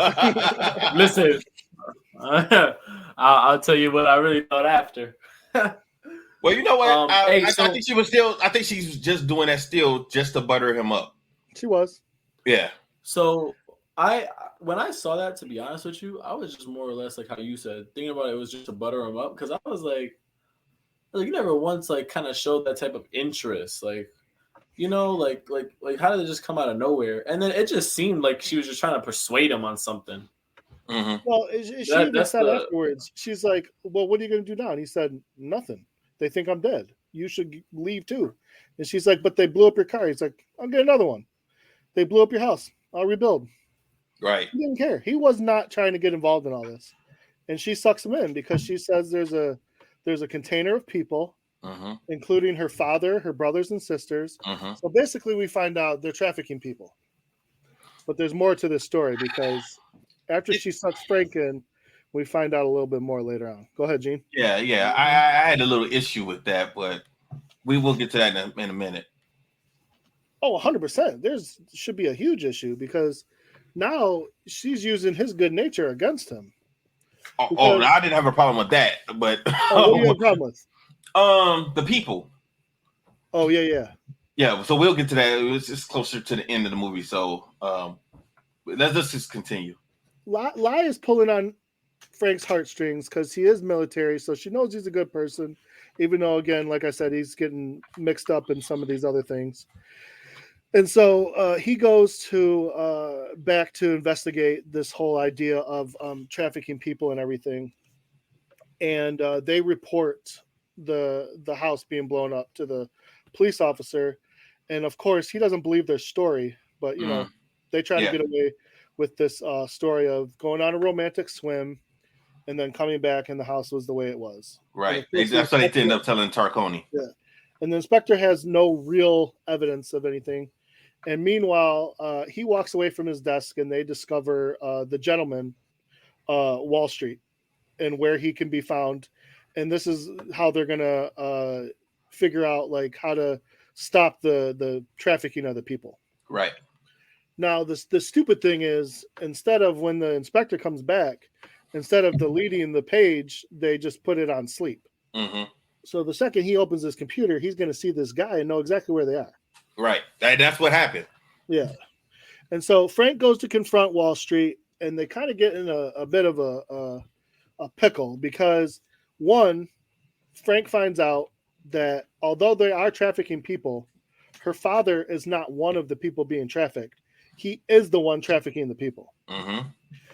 Listen, I'll tell you what I really thought after. Well, you know what? I think she was still. I think she's just doing that still just to butter him up. She was. Yeah. So when I saw that, to be honest with you, I was just more or less like how you said, thinking about it was just to butter him up because I was like you never once kind of showed that type of interest, like how did it just come out of nowhere? And then it just seemed like she was just trying to persuade him on something. Mm-hmm. Well, she even said afterwards, she's like, well, what are you going to do now? And he said, nothing. They think I'm dead. You should leave too. And she's like, but they blew up your car. He's like, I'll get another one. They blew up your house. I'll rebuild. Right. He didn't care. He was not trying to get involved in all this. And she sucks him in because she says there's a container of people, including her father, her brothers and sisters. So basically we find out they're trafficking people. But there's more to this story because after she sucks Frank in, we find out a little bit more later on. Go ahead, Gene. Yeah. I had a little issue with that, but we will get to that in a minute. Oh, 100%. Should be a huge issue because now she's using his good nature against him. No, I didn't have a problem with that, but what do you have a problem with? The people. Oh, yeah. Yeah, so we'll get to that. It's closer to the end of the movie, so let's just continue. Lai is pulling on Frank's heartstrings because he is military, so she knows he's a good person, even though, again, like I said, he's getting mixed up in some of these other things. And so he goes to back to investigate this whole idea of trafficking people and everything. And they report the house being blown up to the police officer. And of course, he doesn't believe their story, but they try to get away with this story of going on a romantic swim and then coming back and the house was the way it was. Right. That's what they end up telling Tarconi. Yeah. And the inspector has no real evidence of anything. And meanwhile, he walks away from his desk and they discover the gentleman, Wall Street, and where he can be found. And this is how they're going to figure out like how to stop the trafficking of the people. Right. Now, the stupid thing is, instead of when the inspector comes back, instead of deleting the page, they just put it on sleep. Mm-hmm. So the second he opens his computer, he's going to see this guy and know exactly where they are. Right. That's what happened. Yeah. And so Frank goes to confront Wall Street, and they kind of get in a bit of a pickle because, one, Frank finds out that although they are trafficking people, her father is not one of the people being trafficked. He is the one trafficking the people. Mm-hmm.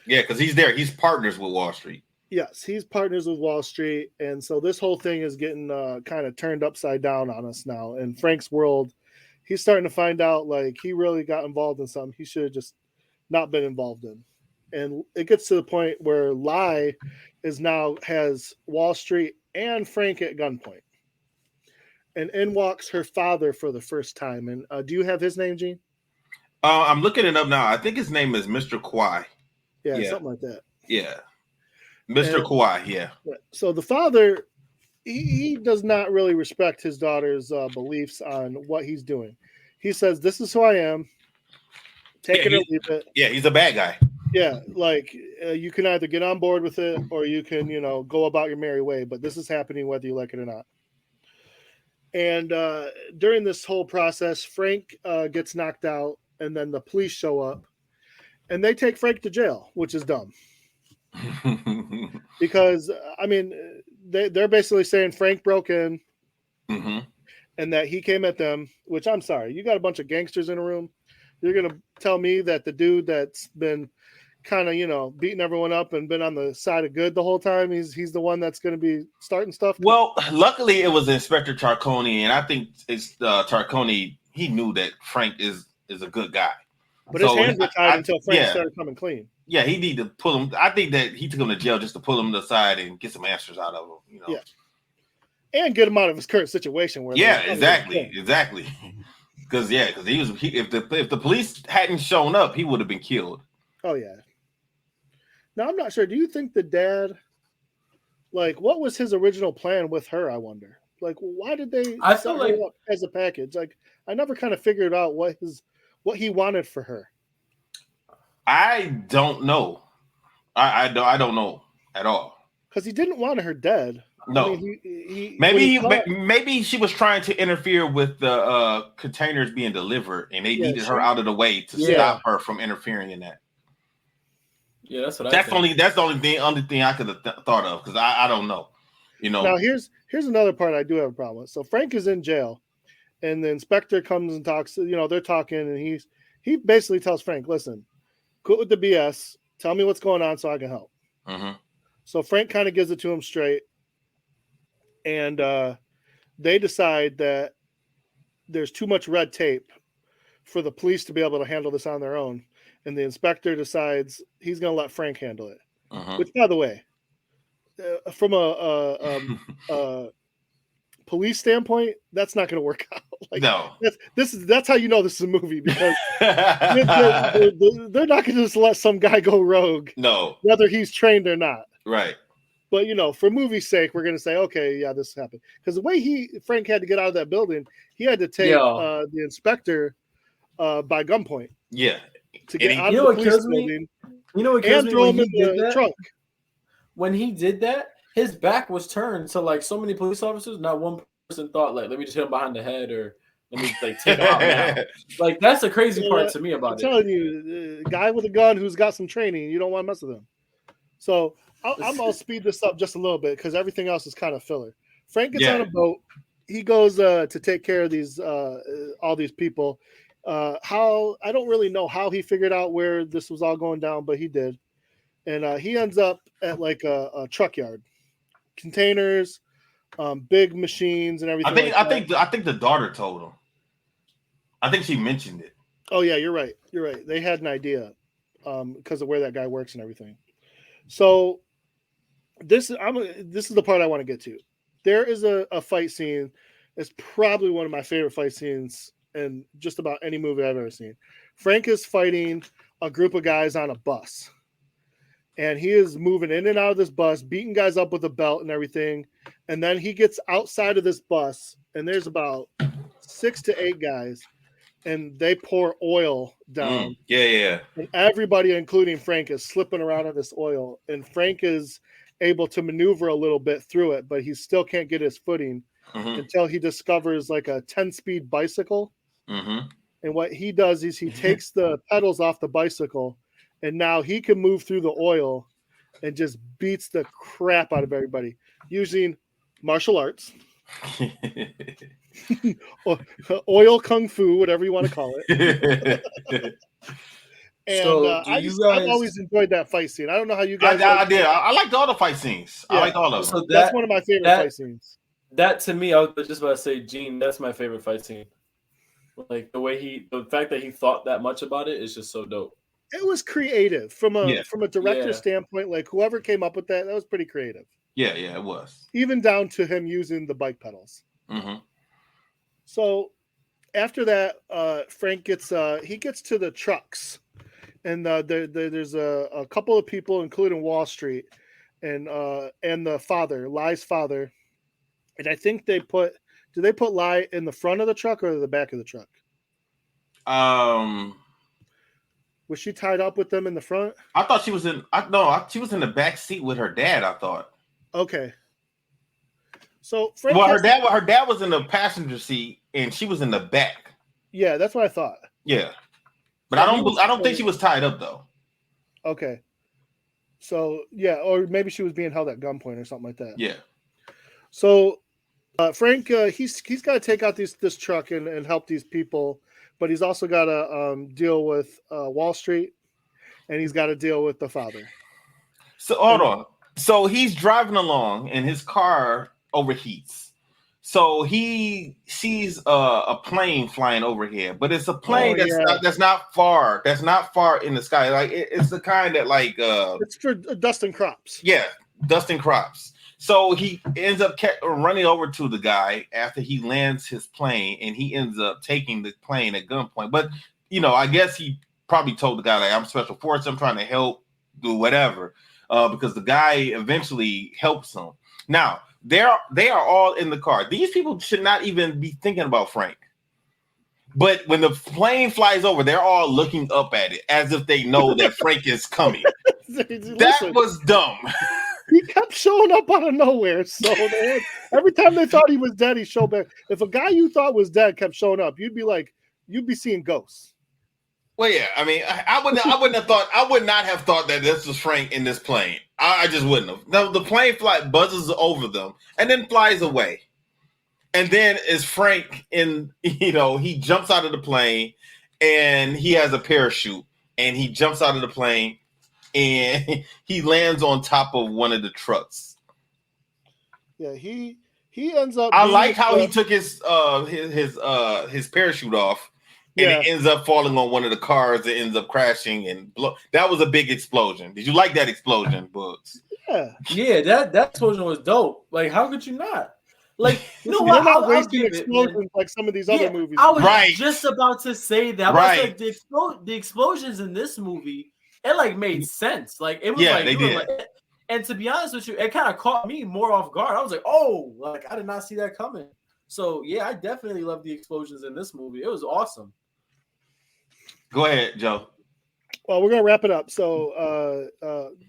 Yeah, because he's there. He's partners with Wall Street. Yes, he's partners with Wall Street. And so this whole thing is getting kind of turned upside down on us now. In Frank's world, he's starting to find out like he really got involved in something he should have just not been involved in. And it gets to the point where Lai has Wall Street and Frank at gunpoint. And in walks her father for the first time. And do you have his name, Gene? I'm looking it up now. I think his name is Mr. Kwai. Yeah, something like that. Yeah. Mr. Kwai, yeah. So the father, he does not really respect his daughter's beliefs on what he's doing. He says, this is who I am. Take it or leave it. Yeah, he's a bad guy. Yeah, like you can either get on board with it or you can, go about your merry way. But this is happening whether you like it or not. And during this whole process, Frank gets knocked out, and then the police show up, and they take Frank to jail, which is dumb. Because, I mean, they're basically saying Frank broke in mm-hmm. and that he came at them, which I'm sorry. You got a bunch of gangsters in a room. You're going to tell me that the dude that's been kind of, beating everyone up and been on the side of good the whole time, he's the one that's going to be starting stuff? Well, luckily it was Inspector Tarconi, and I think it's Tarconi. He knew that Frank is a good guy. But his hands were tied until Frank started coming clean. Yeah, he needed to pull him. I think that he took him to jail just to pull him to the side and get some answers out of him. Yeah, and get him out of his current situation. Where exactly. Because if the police hadn't shown up, he would have been killed. Oh yeah. Now I'm not sure. Do you think the dad, like, what was his original plan with her? I wonder. Like, why did they? I feel like up as a package. Like, I never kind of figured out what he wanted for her. I don't know. I don't know at all. Because he didn't want her dead. No. I mean, maybe she was trying to interfere with the containers being delivered, and they needed her out of the way to stop her from interfering in that. Yeah, that's what That's the only thing I could have thought of, because I don't know. Now here's another part I do have a problem with. So Frank is in jail, and the inspector comes and talks. They're talking, and he basically tells Frank, "Listen, quit with the BS. Tell me what's going on so I can help." Mm-hmm. So Frank kind of gives it to him straight, and they decide that there's too much red tape for the police to be able to handle this on their own. And the inspector decides he's going to let Frank handle it. Uh-huh. Which, by the way, from a police standpoint, that's not going to work out. No, that's how you know this is a movie, because they're not going to just let some guy go rogue. No, whether he's trained or not. Right. But for movie's sake, we're going to say, okay, yeah, this happened, because the way Frank had to get out of that building, he had to take the inspector by gunpoint. Yeah. To get out of the police building, and throw him in the trunk. When he did that, his back was turned to so many police officers. Not one person thought let me just hit him behind the head, or let me take him out now. That's the crazy part to me about it. I'm telling you, the guy with a gun who's got some training, you don't want to mess with him. So I'm gonna speed this up just a little bit because everything else is kind of filler. Frank gets on a boat. He goes to take care of these all these people. How I don't really know how he figured out where this was all going down, but he did, and he ends up at a truck yard, containers, big machines, and everything. I think the daughter told him. I think she mentioned it. Oh yeah, you're right. They had an idea because of where that guy works and everything. So this is the part I want to get to. There is a fight scene. It's probably one of my favorite fight scenes in just about any movie I've ever seen. Frank is fighting a group of guys on a bus. And he is moving in and out of this bus, beating guys up with a belt and everything. And then he gets outside of this bus, and there's about 6 to 8 guys, and they pour oil down. Yeah. And everybody, including Frank, is slipping around in this oil. And Frank is able to maneuver a little bit through it, but he still can't get his footing until he discovers like a 10-speed bicycle. And what he does is he takes the pedals off the bicycle, and now he can move through the oil and just beats the crap out of everybody using martial arts, oil kung fu, whatever you want to call it. And So, I've always enjoyed that fight scene. I don't know how you guys. I did. I liked all the fight scenes. Yeah. I liked all of them. So That's one of my favorite fight scenes. That to me, I was just about to say, Gene, that's my favorite fight scene. Like the fact that he thought that much about it is just so dope. It was creative from a director standpoint. Like whoever came up with that was pretty creative. Yeah, it was. Even down to him using the bike pedals. So after that, Frank gets to the trucks, and there's a couple of people, including Wall Street, and the father, Lie's father, and I think they put Lie in the front of the truck or the back of the truck? Was she tied up with them in the front? I thought she was she was in the back seat with her dad, I thought. Okay. So Frank her dad was in the passenger seat and she was in the back. Yeah, that's what I thought. Yeah. But I don't think she was tied up though. Okay. So yeah, or maybe she was being held at gunpoint or something like that. Yeah. So Frank, he's got to take out this truck and help these people, but he's also got to deal with Wall Street, and he's got to deal with the father. So hold on. So he's driving along, and his car overheats. So he sees a plane flying overhead, but it's a plane that's not far. That's not far in the sky. Like it's the kind that like it's for dusting crops. Yeah, dusting crops. So he ends up running over to the guy after he lands his plane, and he ends up taking the plane at gunpoint. But, I guess he probably told the guy, like, I'm special forces, I'm trying to help, do whatever, because the guy eventually helps him. Now, they are all in the car. These people should not even be thinking about Frank. But when the plane flies over, they're all looking up at it as if they know that Frank is coming. That was dumb. He kept showing up out of nowhere. So every time they thought he was dead, he showed back. If a guy you thought was dead kept showing up, you'd be seeing ghosts. Well, yeah. I mean, I would not have thought that this was Frank in this plane. I just wouldn't have. No, the plane buzzes over them and then flies away. And then is Frank he jumps out of the plane and he has a parachute and he jumps out of the plane and he lands on top of one of the trucks. Yeah, he ends up. I like how he took his parachute off, and it ends up falling on one of the cars. It ends up crashing and that was a big explosion. Did you like that explosion, Books? Yeah, that explosion was dope. Like, how could you not? Like, you know what? Not wasting explosions like some of these other movies. I was just about to say that. Right. Like, the explosions in this movie, it like made sense. Like it was they did. Like, and to be honest with you, it kind of caught me more off guard. I was like, oh, like I did not see that coming. So yeah, I definitely love the explosions in this movie. It was awesome. Go ahead, Joe. Well, we're gonna wrap it up. So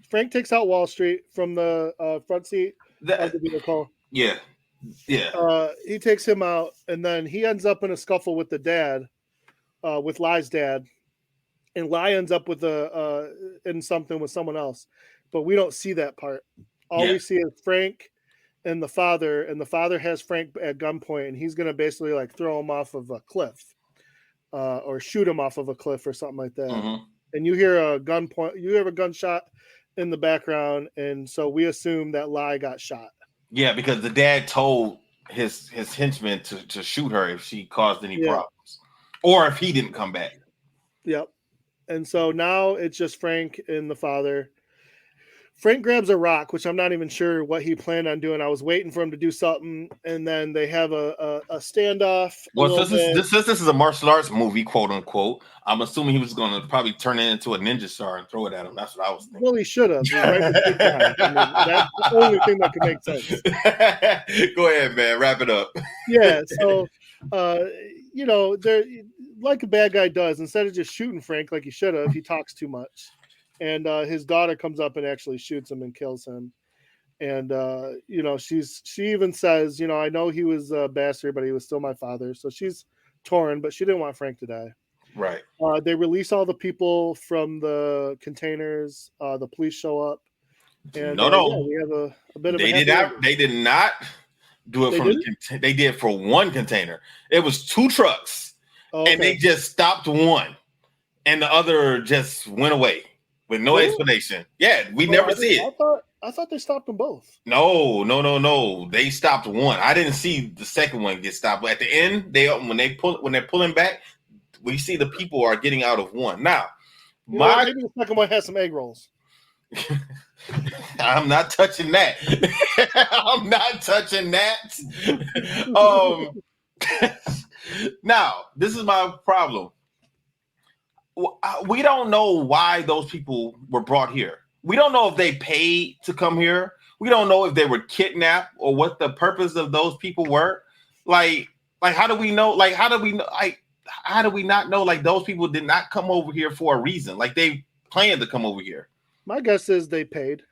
Frank takes out Wall Street from the front seat of the vehicle. Yeah. He takes him out, and then he ends up in a scuffle with the dad, with Lie's dad. And Lie ends up with in something with someone else, but we don't see that part. All we see is Frank and the father has Frank at gunpoint, and he's going to basically like throw him off of a cliff, or shoot him off of a cliff or something like that. Mm-hmm. And you hear a gunshot in the background, and so we assume that Lie got shot. Yeah, because the dad told his henchmen to shoot her if she caused any problems, or if he didn't come back. Yep. And so now it's just Frank and the father. Frank grabs a rock, which I'm not even sure what he planned on doing. I was waiting for him to do something, and then they have a standoff. Well, since this is a martial arts movie, quote unquote, I'm assuming he was going to probably turn it into a ninja star and throw it at him. That's what I was thinking. Well, he should have. Right before he died. I mean, that's the only thing that could make sense. Go ahead, man. Wrap it up. Yeah. So, they're like a bad guy does. Instead of just shooting Frank like he should have, he talks too much. And his daughter comes up and actually shoots him and kills him. And she even says, I know he was a bastard, but he was still my father. So she's torn, but she didn't want Frank to die. Right. They release all the people from the containers. The police show up. And we have a bit of. They did not do it they did for one container. It was two trucks, and they just stopped one, and the other just went away. With no explanation. Yeah, we never see it. I thought they stopped them both. No. They stopped one. I didn't see the second one get stopped. But at the end, when they're pulling back, we see the people are getting out of one. Now, maybe the second one has some egg rolls. I'm not touching that. I'm not touching that. Now, this is my problem. We don't know why those people were brought here. We don't know if they paid to come here. We don't know if they were kidnapped or what the purpose of those people were. Like how do we know? Like, how do we know? Like, how do we not know? Like, those people did not come over here for a reason. Like, they planned to come over here. My guess is they paid,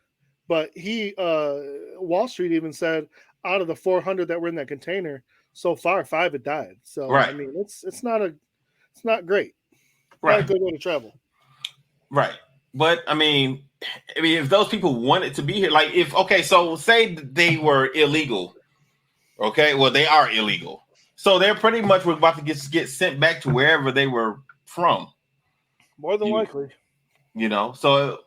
but Wall Street even said out of the 400 that were in that container, so far 5 had died. So right. I mean, it's not great. Right. Not a good way to travel. Right. But I mean, if those people wanted to be here, so say they were illegal. Okay. Well, they are illegal. So they're pretty much about to get sent back to wherever they were from. More than likely. So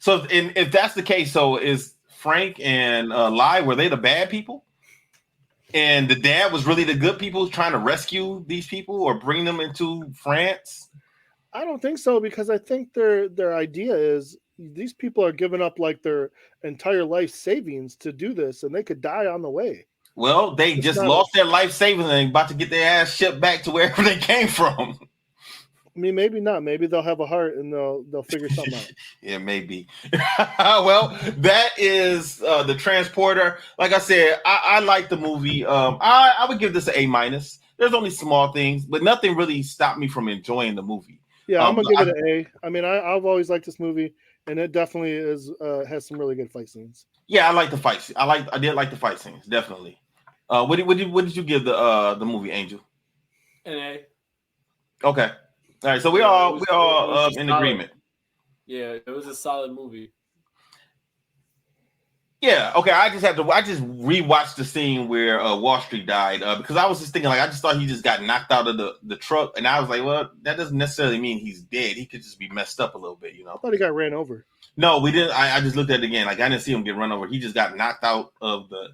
if that's the case, so is Frank and Lai, were they the bad people? And the dad was really the good people trying to rescue these people or bring them into France? I don't think so, because I think their idea is these people are giving up like their entire life savings to do this, and they could die on the way. Well, they just lost their life savings and about to get their ass shipped back to wherever they came from. I mean, maybe not. Maybe they'll have a heart and they'll figure something out. Yeah, maybe. Well, that is the Transporter. Like I said, I like the movie. I would give this an A-. There's only small things, but nothing really stopped me from enjoying the movie. Yeah, I'm gonna give it an A. I mean, I've always liked this movie, and it definitely has some really good fight scenes. Yeah, I like the fight scenes. I did like the fight scenes, definitely. What did you give the movie, Angel? An A. Okay. All right, so we all in agreement. Yeah, it was a solid movie. Yeah, okay. I just rewatched the scene where Wall Street died because I was just thinking, I just thought he just got knocked out of the truck, and I was like, well, that doesn't necessarily mean he's dead. He could just be messed up a little bit, I thought he got ran over. No, we didn't. I just looked at it again. I didn't see him get run over. He just got knocked out of the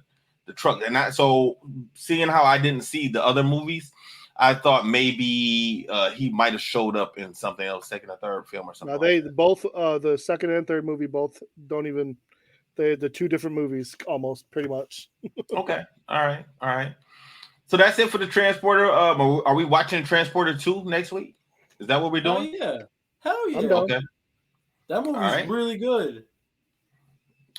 truck, and so seeing how I didn't see the other movies, I thought maybe he might have showed up in something else, second or third film or something. No, they both the second and third movie both don't even. The two different movies, almost pretty much. Okay, all right. So that's it for the Transporter. Are we watching Transporter 2 next week? Is that what we're doing? Hell yeah. Okay. That movie's really good.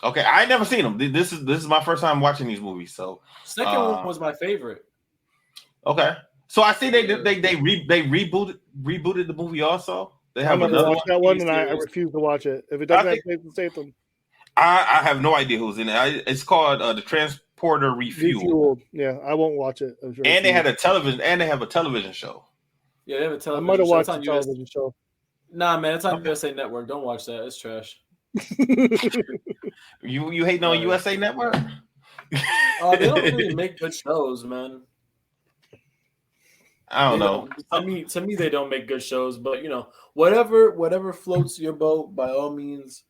Okay, I ain't never seen them. This is my first time watching these movies. So second one was my favorite. Okay. So I see they rebooted the movie also. They have another one. That one, and I refuse to watch it. If it doesn't have Jason Statham, I have no idea who's in it. It's called the Transporter Refueled. Yeah, I won't watch it. And they had a television, and they have a television show. Yeah, they have a television. I might have watched a television show. Nah, man, it's on USA Network. Don't watch that. It's trash. You hating on USA Network? They don't really make good shows, man. I don't know. To me, they don't make good shows. But whatever floats your boat, by all means,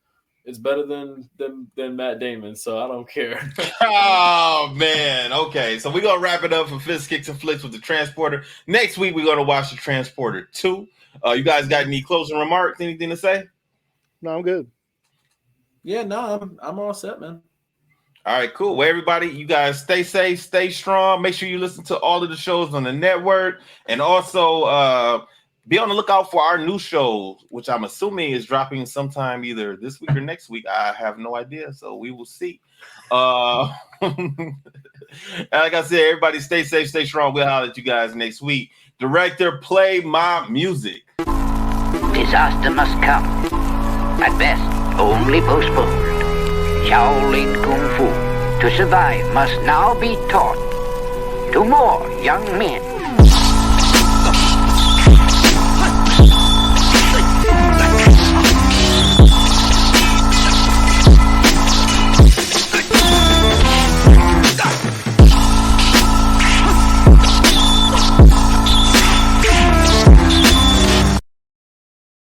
it's better than Matt Damon. So I don't care. Oh man. Okay, so we're gonna wrap it up for Fist Kicks and Flicks with the Transporter. Next week we're gonna watch the Transporter 2. You guys got any closing remarks? Anything to say? No, I'm good. Yeah, no, I'm all set, man. All right, cool. Well, everybody, you guys stay safe, stay strong. Make sure you listen to all of the shows on the network, and also be on the lookout for our new show, which I'm assuming is dropping sometime either this week or next week. I have no idea, so we will see. Like I said, everybody stay safe, stay strong. We'll holler at you guys next week. Director, play my music. Disaster must come. At best, only postponed. Shaolin Kung Fu, to survive, must now be taught to more young men.